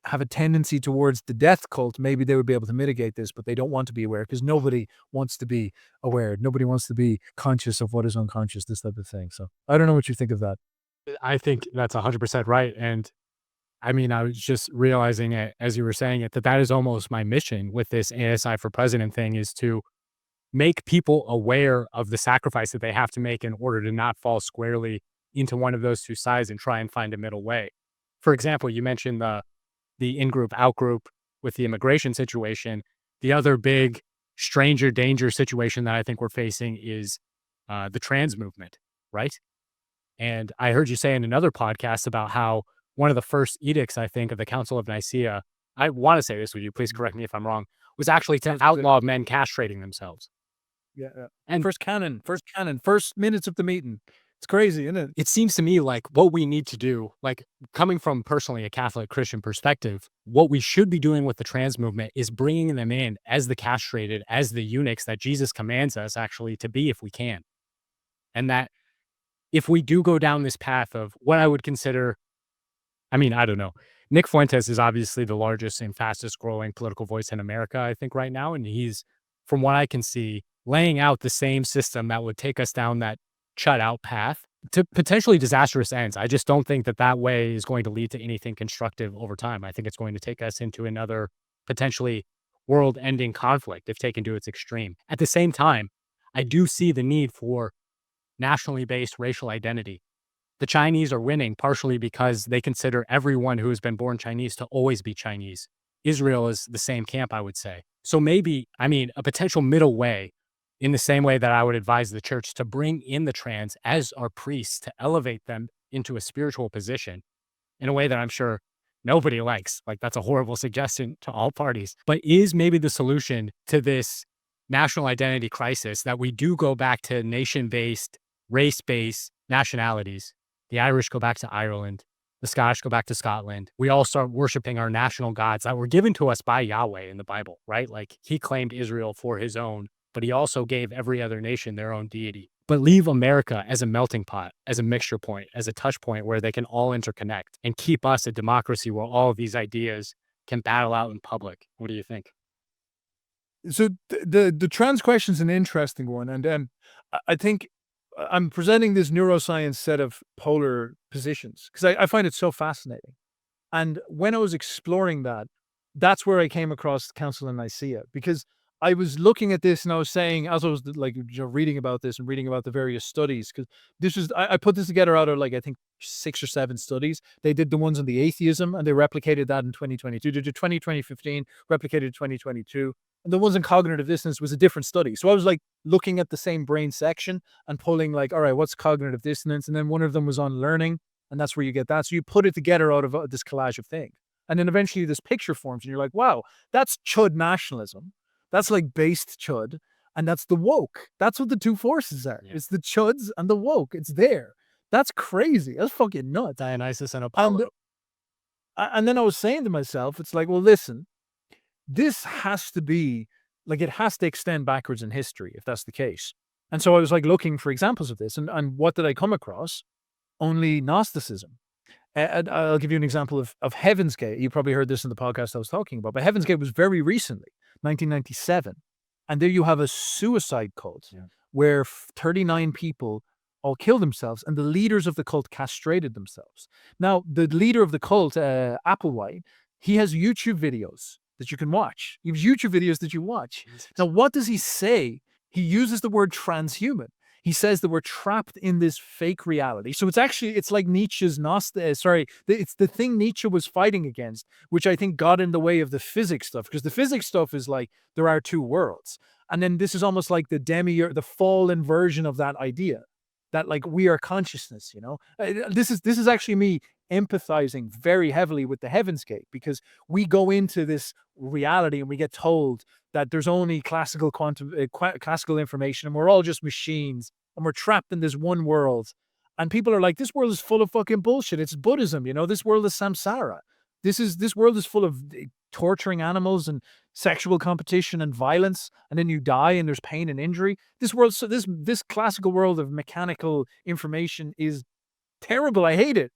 have a tendency towards the death cult, maybe they would be able to mitigate this, but they don't want to be aware because nobody wants to be aware. Nobody wants to be conscious of what is unconscious, this type of thing. So I don't know what you think of that. I think that's 100% right. And I mean, I was just realizing it as you were saying it, that is almost my mission with this ASI for president thing, is to make people aware of the sacrifice that they have to make in order to not fall squarely into one of those two sides and try and find a middle way. For example, you mentioned the in-group, out-group with the immigration situation. The other big stranger danger situation that I think we're facing is the trans movement, right? And I heard you say in another podcast about how one of the first edicts, I think, of the Council of Nicaea, I want to say this with you, please correct me if I'm wrong, was actually to outlaw men castrating themselves. Yeah. And first minutes of the meeting. It's crazy, isn't it? It seems to me like what we need to do, like coming from personally a Catholic Christian perspective, what we should be doing with the trans movement is bringing them in as the castrated, as the eunuchs that Jesus commands us actually to be if we can. And that if we do go down this path of what I would consider, I mean, I don't know. Nick Fuentes is obviously the largest and fastest growing political voice in America, I think, right now. And he's, from what I can see, laying out the same system that would take us down that Chud out path to potentially disastrous ends. I just don't think that way is going to lead to anything constructive over time. I think it's going to take us into another potentially world-ending conflict if taken to its extreme. At the same time, I do see the need for nationally based racial identity. The Chinese are winning partially because they consider everyone who has been born Chinese to always be Chinese. Israel is the same camp, I would say. So maybe, I mean, a potential middle way, in the same way that I would advise the church to bring in the trans as our priests, to elevate them into a spiritual position in a way that I'm sure nobody likes. Like, that's a horrible suggestion to all parties, but is maybe the solution to this national identity crisis, that we do go back to nation-based, race-based nationalities. The Irish go back to Ireland. The Scottish go back to Scotland. We all start worshiping our national gods that were given to us by Yahweh in the Bible, right? Like, he claimed Israel for his own, but he also gave every other nation their own deity. But leave America as a melting pot, as a mixture point, as a touch point where they can all interconnect, and keep us a democracy where all of these ideas can battle out in public. What do you think? So the trans question is an interesting one. And I think I'm presenting this neuroscience set of polar positions because I find it so fascinating. And when I was exploring that, that's where I came across the Council of Nicaea, because I was looking at this and I was saying, as I was like, reading about this and reading about the various studies, because this was, I put this together out of like, I think 6 or 7 studies. They did the ones on the atheism and they replicated that in 2022. They did 2015, replicated 2022. And the ones in cognitive dissonance was a different study. So I was like looking at the same brain section and pulling like, all right, what's cognitive dissonance? And then one of them was on learning. And that's where you get that. So you put it together out of this collage of things. And then eventually this picture forms and you're like, wow, that's Chud nationalism. That's like based Chud. And that's the woke. That's what the two forces are. Yeah. It's the Chuds and the woke. It's there. That's crazy. That's fucking nuts. Dionysus and Apollo. And then I was saying to myself, it's like, well, listen, this has to be like, it has to extend backwards in history if that's the case. And so I was like looking for examples of this, and what did I come across? Only Gnosticism. And I'll give you an example of Heaven's Gate. You probably heard this in the podcast I was talking about, but Heaven's Gate was very recently, 1997. And there you have a suicide cult where 39 people all killed themselves, and the leaders of the cult castrated themselves. Now, the leader of the cult, Applewhite, he has YouTube videos that you can watch. He has YouTube videos that you watch. Now, what does he say? He uses the word transhuman. He says that we're trapped in this fake reality. So it's like Nietzsche's it's the thing Nietzsche was fighting against, which I think got in the way of the physics stuff, because the physics stuff is like, there are two worlds. And then this is almost like the fallen version of that idea, that like we are consciousness, you know? This is actually me empathizing very heavily with the Heaven's Gate, because we go into this reality and we get told that there's only classical information, and we're all just machines, and we're trapped in this one world. And people are like, this world is full of fucking bullshit. It's Buddhism, you know? This world is samsara. This world is full of torturing animals and sexual competition and violence, and then you die and there's pain and injury. This classical world of mechanical information is terrible. I hate it.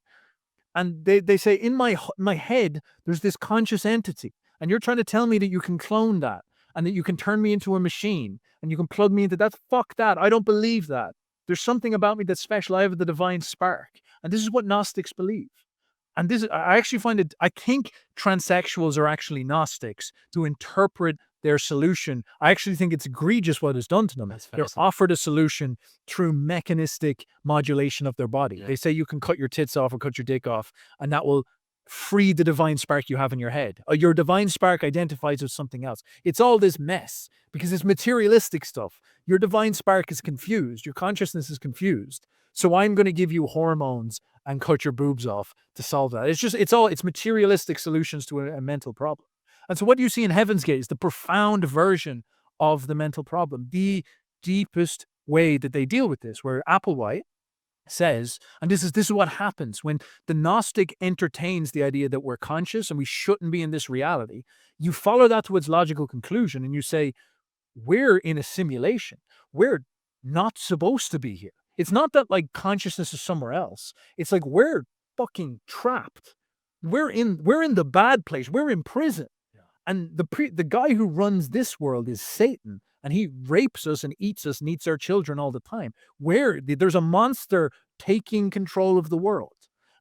And they say, in my head, there's this conscious entity, and you're trying to tell me that you can clone that, and that you can turn me into a machine, and you can plug me into that. Fuck that. I don't believe that. There's something about me that's special. I have the divine spark. And this is what Gnostics believe. And I actually I think transsexuals are actually Gnostics to interpret their solution. I actually think it's egregious what is done to them. They're offered a solution through mechanistic modulation of their body. Yeah. They say you can cut your tits off or cut your dick off, and that will free the divine spark you have in your head. Your divine spark identifies with something else. It's all this mess because it's materialistic stuff. Your divine spark is confused. Your consciousness is confused. So I'm going to give you hormones and cut your boobs off to solve that. It's materialistic solutions to a mental problem. And so what you see in Heaven's Gate is the profound version of the mental problem, the deepest way that they deal with this, where Applewhite says, and this is what happens when the Gnostic entertains the idea that we're conscious and we shouldn't be in this reality. You follow that to its logical conclusion and you say, we're in a simulation. We're not supposed to be here. It's not that like consciousness is somewhere else. It's like we're fucking trapped. We're in the bad place. We're in prison. Yeah. And the guy who runs this world is Satan. And he rapes us and eats us and eats our children all the time. There's a monster taking control of the world.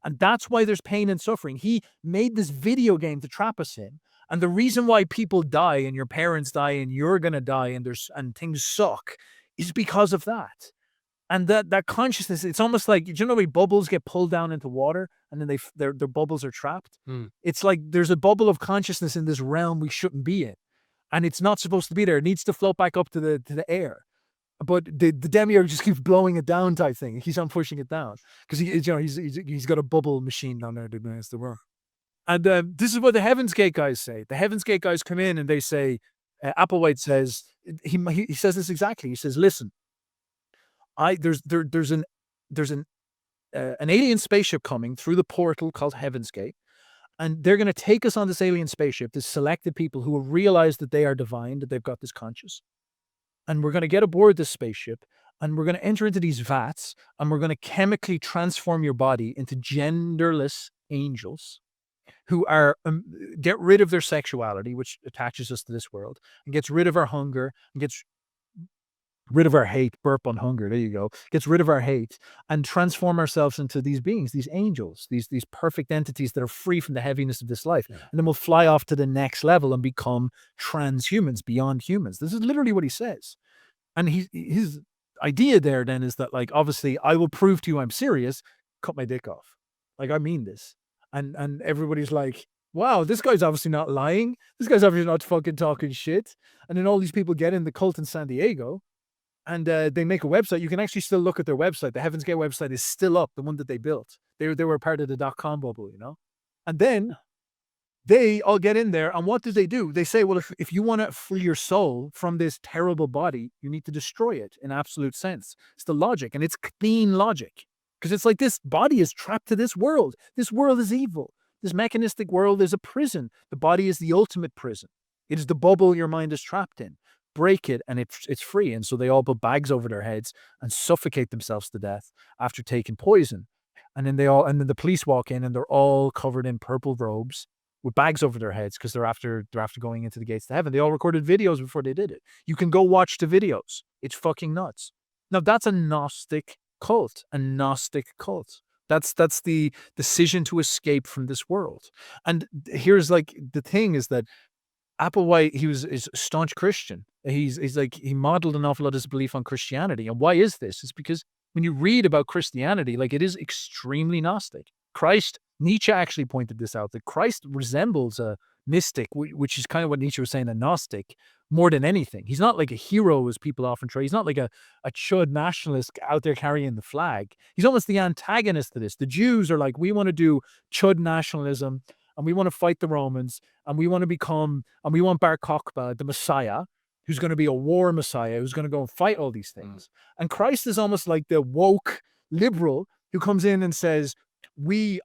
And that's why there's pain and suffering. He made this video game to trap us in. And the reason why people die and your parents die and you're going to die and things suck is because of that. And that consciousness, it's almost like, you know, when bubbles get pulled down into water and then their bubbles are trapped? It's like there's a bubble of consciousness in this realm we shouldn't be in. And it's not supposed to be there. It needs to float back up to the air. But the demiurge just keeps blowing it down type thing. He keeps on pushing it down. Because he's got a bubble machine down there that knows the world. And this is what the Heaven's Gate guys say. The Heaven's Gate guys come in and they say, Applewhite says, he says this exactly. He says, listen, there's an alien spaceship coming through the portal called Heaven's Gate. And they're going to take us on this alien spaceship, this selected people who will realize that they are divine, that they've got this conscious. And we're going to get aboard this spaceship, and we're going to enter into these vats, and we're going to chemically transform your body into genderless angels who are get rid of their sexuality, which attaches us to this world, and gets rid of our hunger, and gets rid of our hate. Burp on hunger, there you go. Gets rid of our hate and transform ourselves into these beings, these angels, these perfect entities that are free from the heaviness of this life. Yeah. And then we'll fly off to the next level and become transhumans, beyond humans. This is literally what he says. And his idea there then is that, like, obviously I will prove to you I'm serious, cut my dick off. Like, I mean this. And everybody's like, wow, this guy's obviously not lying. This guy's obviously not fucking talking shit. And then all these people get in the cult in San Diego. And they make a website. You can actually still look at their website. The Heaven's Gate website is still up, the one that they built. They were part of the .com bubble, you know? And then they all get in there, and what do? They say, well, if you want to free your soul from this terrible body, you need to destroy it in absolute sense. It's the logic, and it's clean logic. Because it's like this body is trapped to this world. This world is evil. This mechanistic world is a prison. The body is the ultimate prison. It is the bubble your mind is trapped in. Break it and it's free. And so they all put bags over their heads and suffocate themselves to death after taking poison. And then the police walk in and they're all covered in purple robes with bags over their heads because they're after going into the gates to heaven. They all recorded videos before they did it. You can go watch the videos. It's fucking nuts. Now that's a Gnostic cult. A Gnostic cult. That's the decision to escape from this world. And here's like the thing is that Applewhite, is a staunch Christian. He's like, he modeled an awful lot of his belief on Christianity. And why is this? It's because when you read about Christianity, like it is extremely Gnostic. Nietzsche actually pointed this out, that Christ resembles a mystic, which is kind of what Nietzsche was saying, a Gnostic, more than anything. He's not like a hero, as people often try. He's not like a Chud nationalist out there carrying the flag. He's almost the antagonist to this. The Jews are like, we want to do Chud nationalism, and we want to fight the Romans, and we want Bar Kokhba, the Messiah, who's going to be a war Messiah, who's going to go and fight all these things. And Christ is almost like the woke liberal who comes in and says,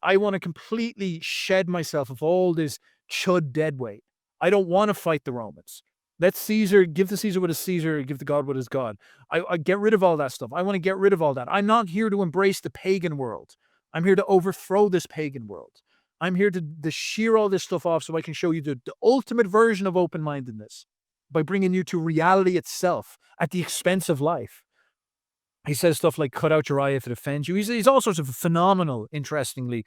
I want to completely shed myself of all this Chud deadweight. I don't want to fight the Romans. Let Caesar, give to Caesar what is Caesar, give to God what is God. I get rid of all that stuff. I want to get rid of all that. I'm not here to embrace the pagan world. I'm here to overthrow this pagan world. I'm here to shear all this stuff off so I can show you the ultimate version of open-mindedness by bringing you to reality itself at the expense of life. He says stuff like, cut out your eye if it offends you. He's all sorts of phenomenal, interesting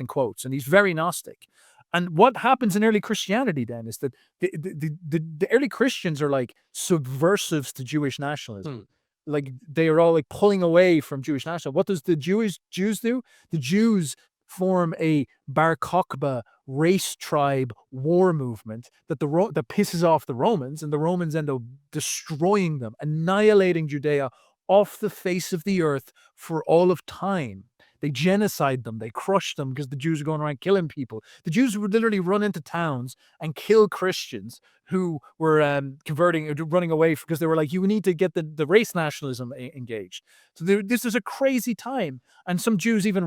quotes, and he's very Gnostic. And what happens in early Christianity then is that the early Christians are like subversives to Jewish nationalism. Like they are all like pulling away from Jewish nationalism. What does the Jews do? The Jews form a Bar Kokhba race tribe war movement that pisses off the Romans, and the Romans end up destroying them, annihilating Judea off the face of the earth for all of time. They genocide them. They crush them because the Jews are going around killing people. The Jews would literally run into towns and kill Christians who were running away because they were like, you need to get the race nationalism engaged. So this is a crazy time. And some Christian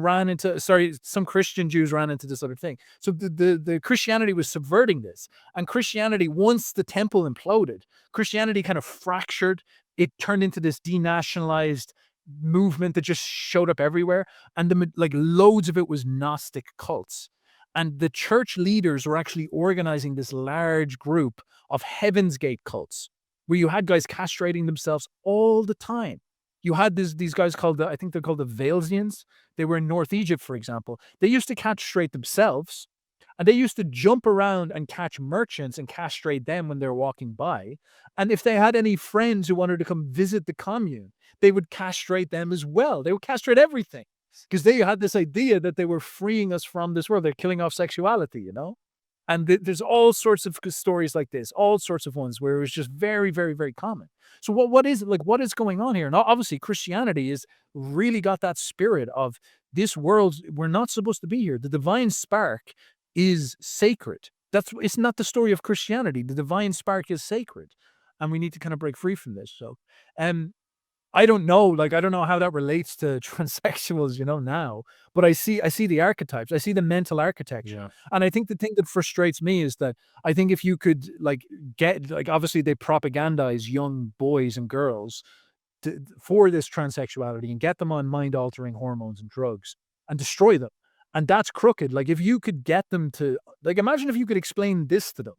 Jews ran into this other thing. So the Christianity was subverting this. And Christianity, once the temple imploded, Christianity kind of fractured. It turned into this denationalized movement that just showed up everywhere, and loads of it was Gnostic cults. And the church leaders were actually organizing this large group of Heaven's Gate cults, where you had guys castrating themselves all the time. You had these guys I think they're called the Valesians. They were in North Egypt, for example. They used to castrate themselves, and they used to jump around and catch merchants and castrate them when they were walking by. And if they had any friends who wanted to come visit the commune, they would castrate them as well. They would castrate everything because they had this idea that they were freeing us from this world. They're killing off sexuality, And there's all sorts of stories like this, all sorts of ones where it was just very, very, very common. So what is going on here? And obviously Christianity is really got that spirit of this world. We're not supposed to be here. The divine spark is sacred. It's not the story of Christianity. The divine spark is sacred, and we need to kind of break free from this. So, I don't know how that relates to transsexuals, now, but I see the archetypes. I see the mental architecture. Yeah. And I think the thing that frustrates me is that I think if you could obviously they propagandize young boys and girls for this transsexuality and get them on mind altering hormones and drugs and destroy them. And that's crooked. Like if you could get them to imagine if you could explain this to them,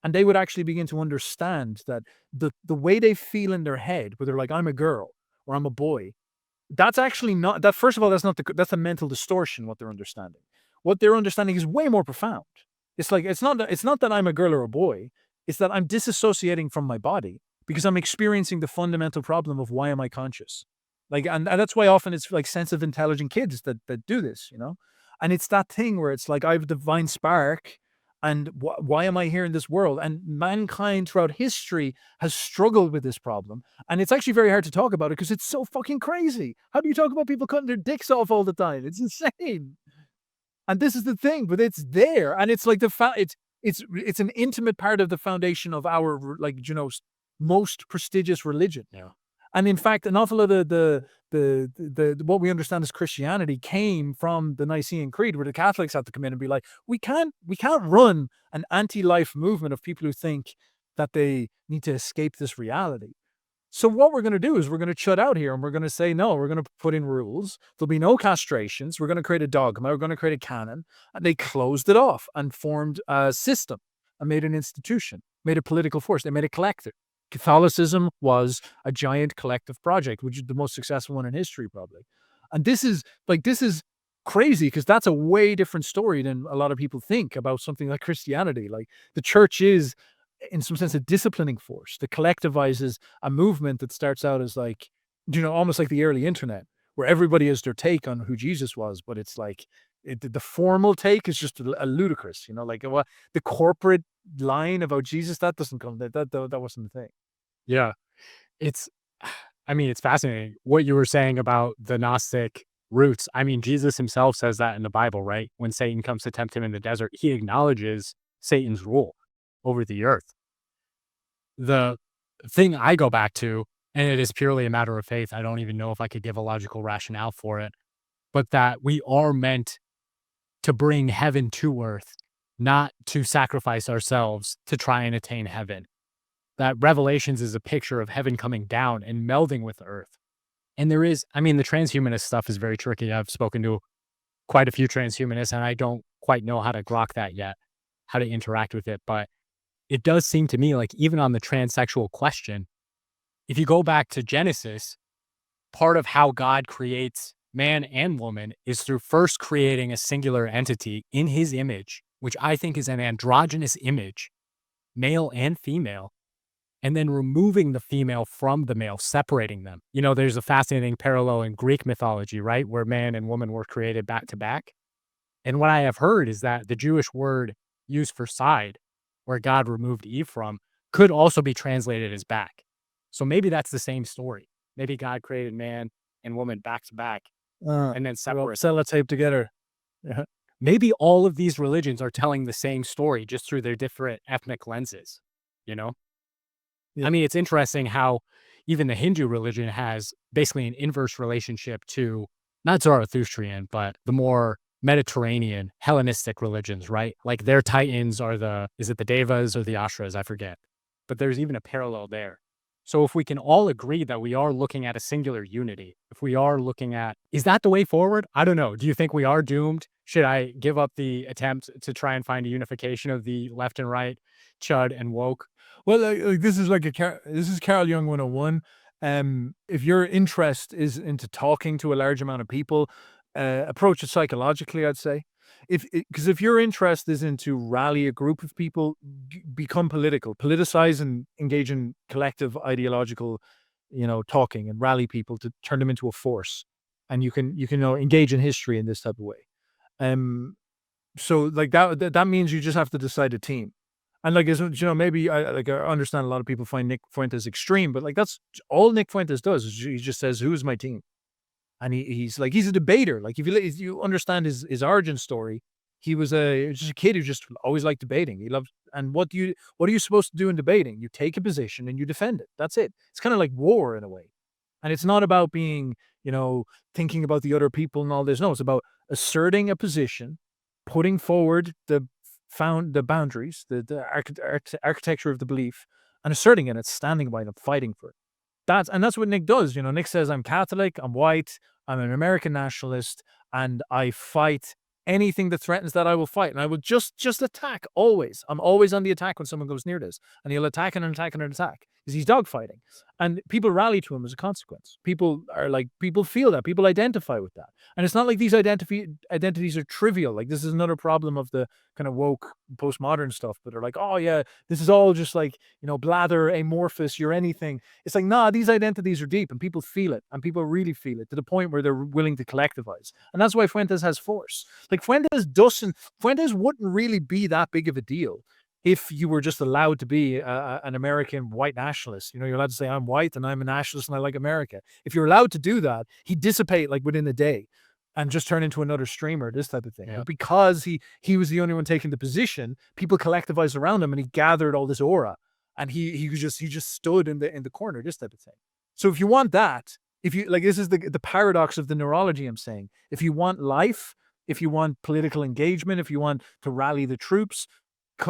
and they would actually begin to understand that the way they feel in their head, where they're like, I'm a girl or I'm a boy, that's actually not that. First of all, that's a mental distortion. What they're understanding is way more profound. It's like, it's not that I'm a girl or a boy. It's that I'm disassociating from my body because I'm experiencing the fundamental problem of why am I conscious? And that's why often it's like sensitive, intelligent kids that do this, And it's that thing where it's like, I have a divine spark, and why am I here in this world? And mankind throughout history has struggled with this problem. And it's actually very hard to talk about it because it's so fucking crazy. How do you talk about people cutting their dicks off all the time? It's insane. And this is the thing, but it's there. And it's like it's an intimate part of the foundation of our, most prestigious religion. Yeah. And in fact, an awful lot of the what we understand as Christianity came from the Nicene Creed, where the Catholics had to come in and be like, we can't run an anti-life movement of people who think that they need to escape this reality. So what we're going to do is we're going to chud out here and we're going to say, no, we're going to put in rules. There'll be no castrations. We're going to create a dogma. We're going to create a canon. And they closed it off and formed a system and made an institution, made a political force. They made a collective. Catholicism was a giant collective project, which is the most successful one in history, probably. And this is crazy, because that's a way different story than a lot of people think about something like Christianity. Like, the church is, in some sense, a disciplining force that collectivizes a movement that starts out as like, almost like the early internet, where everybody has their take on who Jesus was, but it's like the formal take is just a ludicrous, like what the corporate line about Jesus, that doesn't come, that wasn't the thing. Yeah. It's fascinating what you were saying about the Gnostic roots. I mean, Jesus himself says that in the Bible, right? When Satan comes to tempt him in the desert, he acknowledges Satan's rule over the earth. The thing I go back to, and it is purely a matter of faith, I don't even know if I could give a logical rationale for it, but that we are meant to bring heaven to earth, not to sacrifice ourselves to try and attain heaven. That Revelations is a picture of heaven coming down and melding with earth. And there is, the transhumanist stuff is very tricky. I've spoken to quite a few transhumanists, and I don't quite know how to grok that yet, how to interact with it. But it does seem to me like, even on the transsexual question, if you go back to Genesis, part of how God creates man and woman is through first creating a singular entity in his image, which I think is an androgynous image, male and female, and then removing the female from the male, separating them. There's a fascinating parallel in Greek mythology, right? Where man and woman were created back to back. And what I have heard is that the Jewish word used for side, where God removed Eve from, could also be translated as back. So maybe that's the same story. Maybe God created man and woman back to back and then separate. Sellotape together. Yeah. Maybe all of these religions are telling the same story, just through their different ethnic lenses, Yeah. It's interesting how even the Hindu religion has basically an inverse relationship to, not Zoroastrian, but the more Mediterranean Hellenistic religions, right? Like, their titans are is it the Devas or the Ashras? I forget. But there's even a parallel there. So if we can all agree that we are looking at a singular unity, if we are looking at, is that the way forward? I don't know. Do you think we are doomed? Should I give up the attempt to try and find a unification of the left and right, Chud and woke? Well, this is this is Carl Jung 101. If your interest is into talking to a large amount of people, approach it psychologically, I'd say. Because if your interest is into rally a group of people, become political, politicize and engage in collective ideological, talking, and rally people to turn them into a force. And you can engage in history in this type of way. So like that means you just have to decide a team. And like, maybe I understand a lot of people find Nick Fuentes extreme, but like, that's all Nick Fuentes does, is he just says, who's my team? And he's a debater. Like, if you understand his origin story, he was just a kid who just always liked debating. He loved, and what are you supposed to do in debating? You take a position and you defend it. That's it. It's kind of like war in a way. And it's not about being, thinking about the other people and all this. No, it's about asserting a position, putting forward the boundaries, the architecture of the belief, and asserting it, standing by them, fighting for it. That's what Nick does. Nick says, I'm Catholic, I'm white, I'm an American nationalist, and I fight anything that threatens that. I will fight, and I will just attack always. I'm always on the attack when someone goes near this, and he'll attack and attack and attack, because he's dogfighting, and people rally to him as a consequence. People feel that, people identify with that, and it's not like these identities are trivial. Like, this is another problem of the kind of woke postmodern stuff, but they're like, oh yeah, this is all just like, blather, amorphous, you're anything. It's like, nah, these identities are deep, and people feel it, and people really feel it, to the point where they're willing to collectivize. And that's why Fuentes has force. Like, Fuentes wouldn't really be that big of a deal if you were just allowed to be an American white nationalist. You're allowed to say, I'm white and I'm a nationalist and I like America. If you're allowed to do that, he'd dissipate like within a day and just turn into another streamer, this type of thing. Yeah. But because he was the only one taking the position, people collectivized around him, and he gathered all this aura, and he just stood in the corner, this type of thing. So if you want that, if you like, this is the paradox of the neurology I'm saying. If you want life, if you want political engagement, if you want to rally the troops,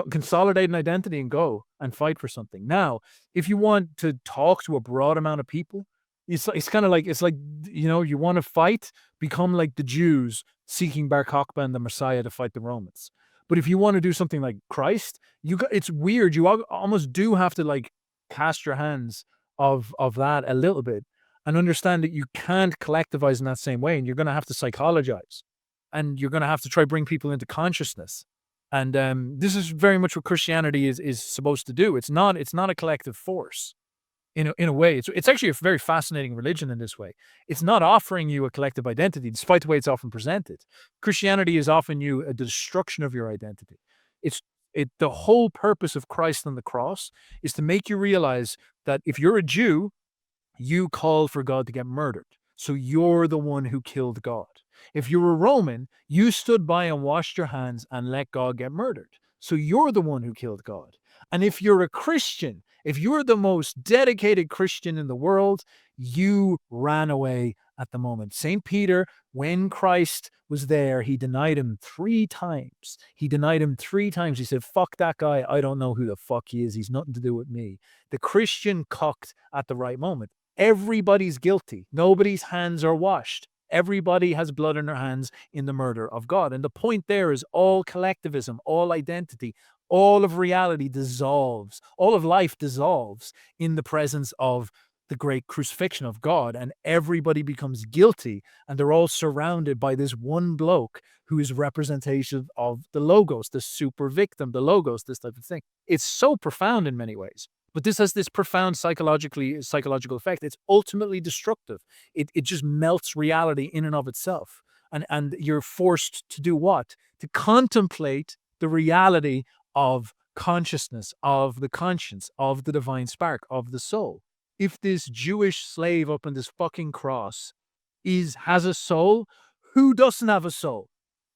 consolidate an identity and go and fight for something. Now, if you want to talk to a broad amount of people, it's kind of like, it's like, you want to fight, become like the Jews seeking Bar Kokhba and the Messiah to fight the Romans. But if you want to do something like Christ, it's weird. You almost do have to like cast your hands of that a little bit and understand that you can't collectivize in that same way, and you're going to have to psychologize, and you're going to have to try bring people into consciousness. And this is very much what Christianity is supposed to do. It's not a collective force. In a way, it's actually a very fascinating religion in this way. It's not offering you a collective identity, despite the way it's often presented. Christianity is offering you a destruction of your identity. The whole purpose of Christ on the cross is to make you realize that if you're a Jew, you called for God to get murdered. So you're the one who killed God. If you're a Roman, you stood by and washed your hands and let God get murdered. So you're the one who killed God. And if you're a Christian, if you're the most dedicated Christian in the world, you ran away at the moment. St. Peter, when Christ was there, he denied him 3 times. He denied him 3 times. He said, fuck that guy. I don't know who the fuck he is. He's nothing to do with me. The Christian cocked at the right moment. Everybody's guilty. Nobody's hands are washed. Everybody has blood in their hands in the murder of God. And the point there is all collectivism, all identity, all of reality dissolves. All of life dissolves in the presence of the great crucifixion of God, and everybody becomes guilty, and they're all surrounded by this one bloke who is representation of the logos, the super victim, the logos, this type of thing. It's so profound in many ways. But this has this profound psychological effect. It's ultimately destructive. It just melts reality in and of itself. And you're forced to do what? To contemplate the reality of consciousness, of the conscience, of the divine spark, of the soul. If this Jewish slave up on this fucking cross has a soul, who doesn't have a soul?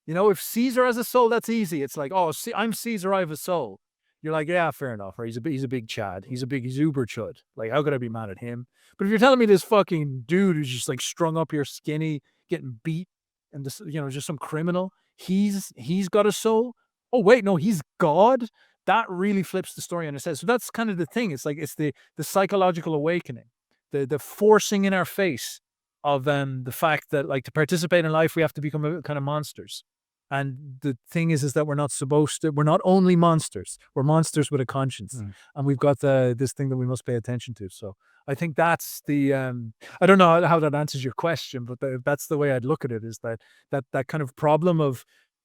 If Caesar has a soul, that's easy. It's like, oh, I'm Caesar, I have a soul. You're like, yeah, fair enough. Right? He's a big Chad. He's uber Chud. Like, how could I be mad at him? But if you're telling me this fucking dude who's just like strung up here, skinny, getting beat, and this, just some criminal, he's got a soul. Oh wait, no, he's God. That really flips the story on its head. So that's kind of the thing. It's like, it's the psychological awakening, the forcing in our face of the fact that, like, to participate in life, we have to become a kind of monsters. And the thing is that we're not only monsters, we're monsters with a conscience. And we've got this thing that we must pay attention to. So I think that's the, I don't know how that answers your question, but that's the way I'd look at it, is that kind of problem of,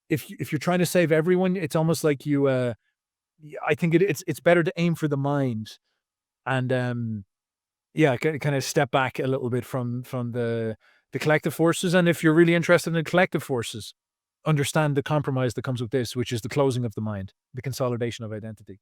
if you're trying to save everyone, it's almost like I think it's better to aim for the mind and, kind of step back a little bit from the collective forces. And if you're really interested in collective forces, understand the compromise that comes with this, which is the closing of the mind, the consolidation of identity.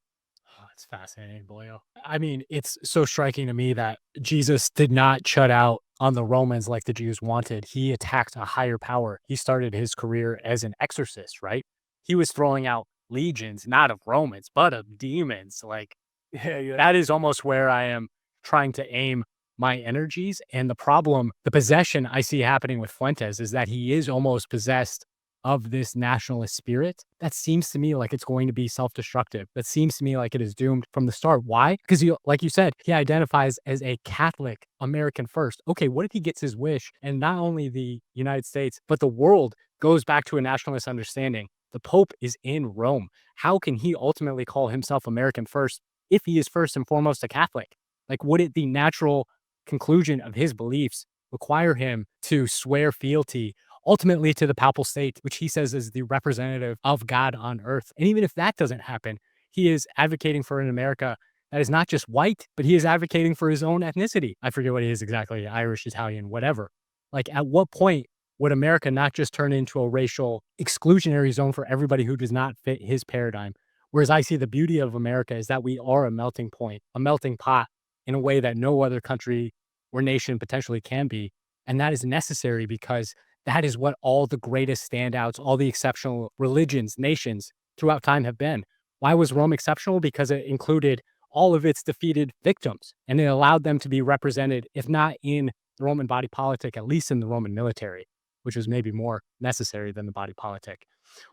Oh, it's fascinating, Boyo. I mean, it's so striking to me that Jesus did not shut out on the Romans like the Jews wanted. He attacked a higher power. He started his career as an exorcist, right? He was throwing out legions, not of Romans, but of demons. Like, that is almost where I am trying to aim my energies. And the possession I see happening with Fuentes is that he is almost possessed of this nationalist spirit. That seems to me like it's going to be self-destructive. That seems to me like it is doomed from the start. Why? Because, like you said, he identifies as a Catholic American first. Okay, what if he gets his wish and not only the United States, but the world goes back to a nationalist understanding? The Pope is in Rome. How can he ultimately call himself American first if he is first and foremost a Catholic? Like, would the natural conclusion of his beliefs require him to swear fealty ultimately to the papal state, which he says is the representative of God on earth? And even if that doesn't happen, he is advocating for an America that is not just white, but he is advocating for his own ethnicity. I forget what he is exactly, Irish, Italian, whatever. Like, at what point would America not just turn into a racial exclusionary zone for everybody who does not fit his paradigm? Whereas I see the beauty of America is that we are a melting point, a melting pot, in a way that no other country or nation potentially can be. And that is necessary because that is what all the greatest standouts, all the exceptional religions, nations throughout time have been. Why was Rome exceptional? Because it included all of its defeated victims. And it allowed them to be represented, if not in the Roman body politic, at least in the Roman military, which was maybe more necessary than the body politic.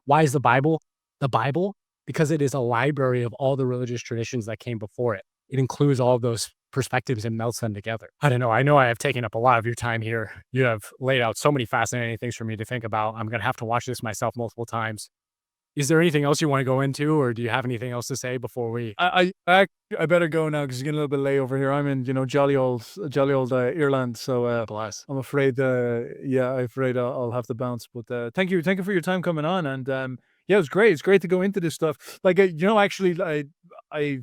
Why is the Bible? The Bible, because it is a library of all the religious traditions that came before it. It includes all of those perspectives and melts them together. I don't know. I know I have taken up a lot of your time here. You have laid out so many fascinating things for me to think about. I'm going to have to watch this myself multiple times. Is there anything else you want to go into, or do you have anything else to say before we? I better go now because it's getting a little bit late over here. I'm in jolly old Ireland, so Bless. I'm afraid I'm afraid I'll have to bounce. But thank you for your time coming on, and yeah, it was great. It's great to go into this stuff. Like actually, I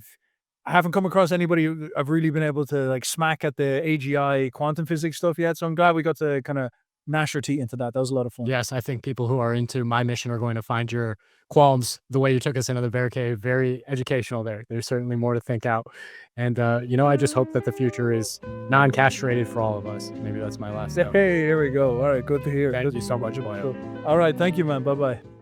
haven't come across anybody who I've really been able to like smack at the AGI quantum physics stuff yet. So I'm glad we got to kind of gnash our teeth into that. That was a lot of fun. Yes, I think people who are into my mission are going to find your qualms, the way you took us into the bear cave, very educational there. There's certainly more to think out. And, I just hope that the future is non-castrated for all of us. Maybe that's my last note. Hey, here we go. All right, good to hear. Thank you so much, Boyo. All right, thank you, man. Bye-bye.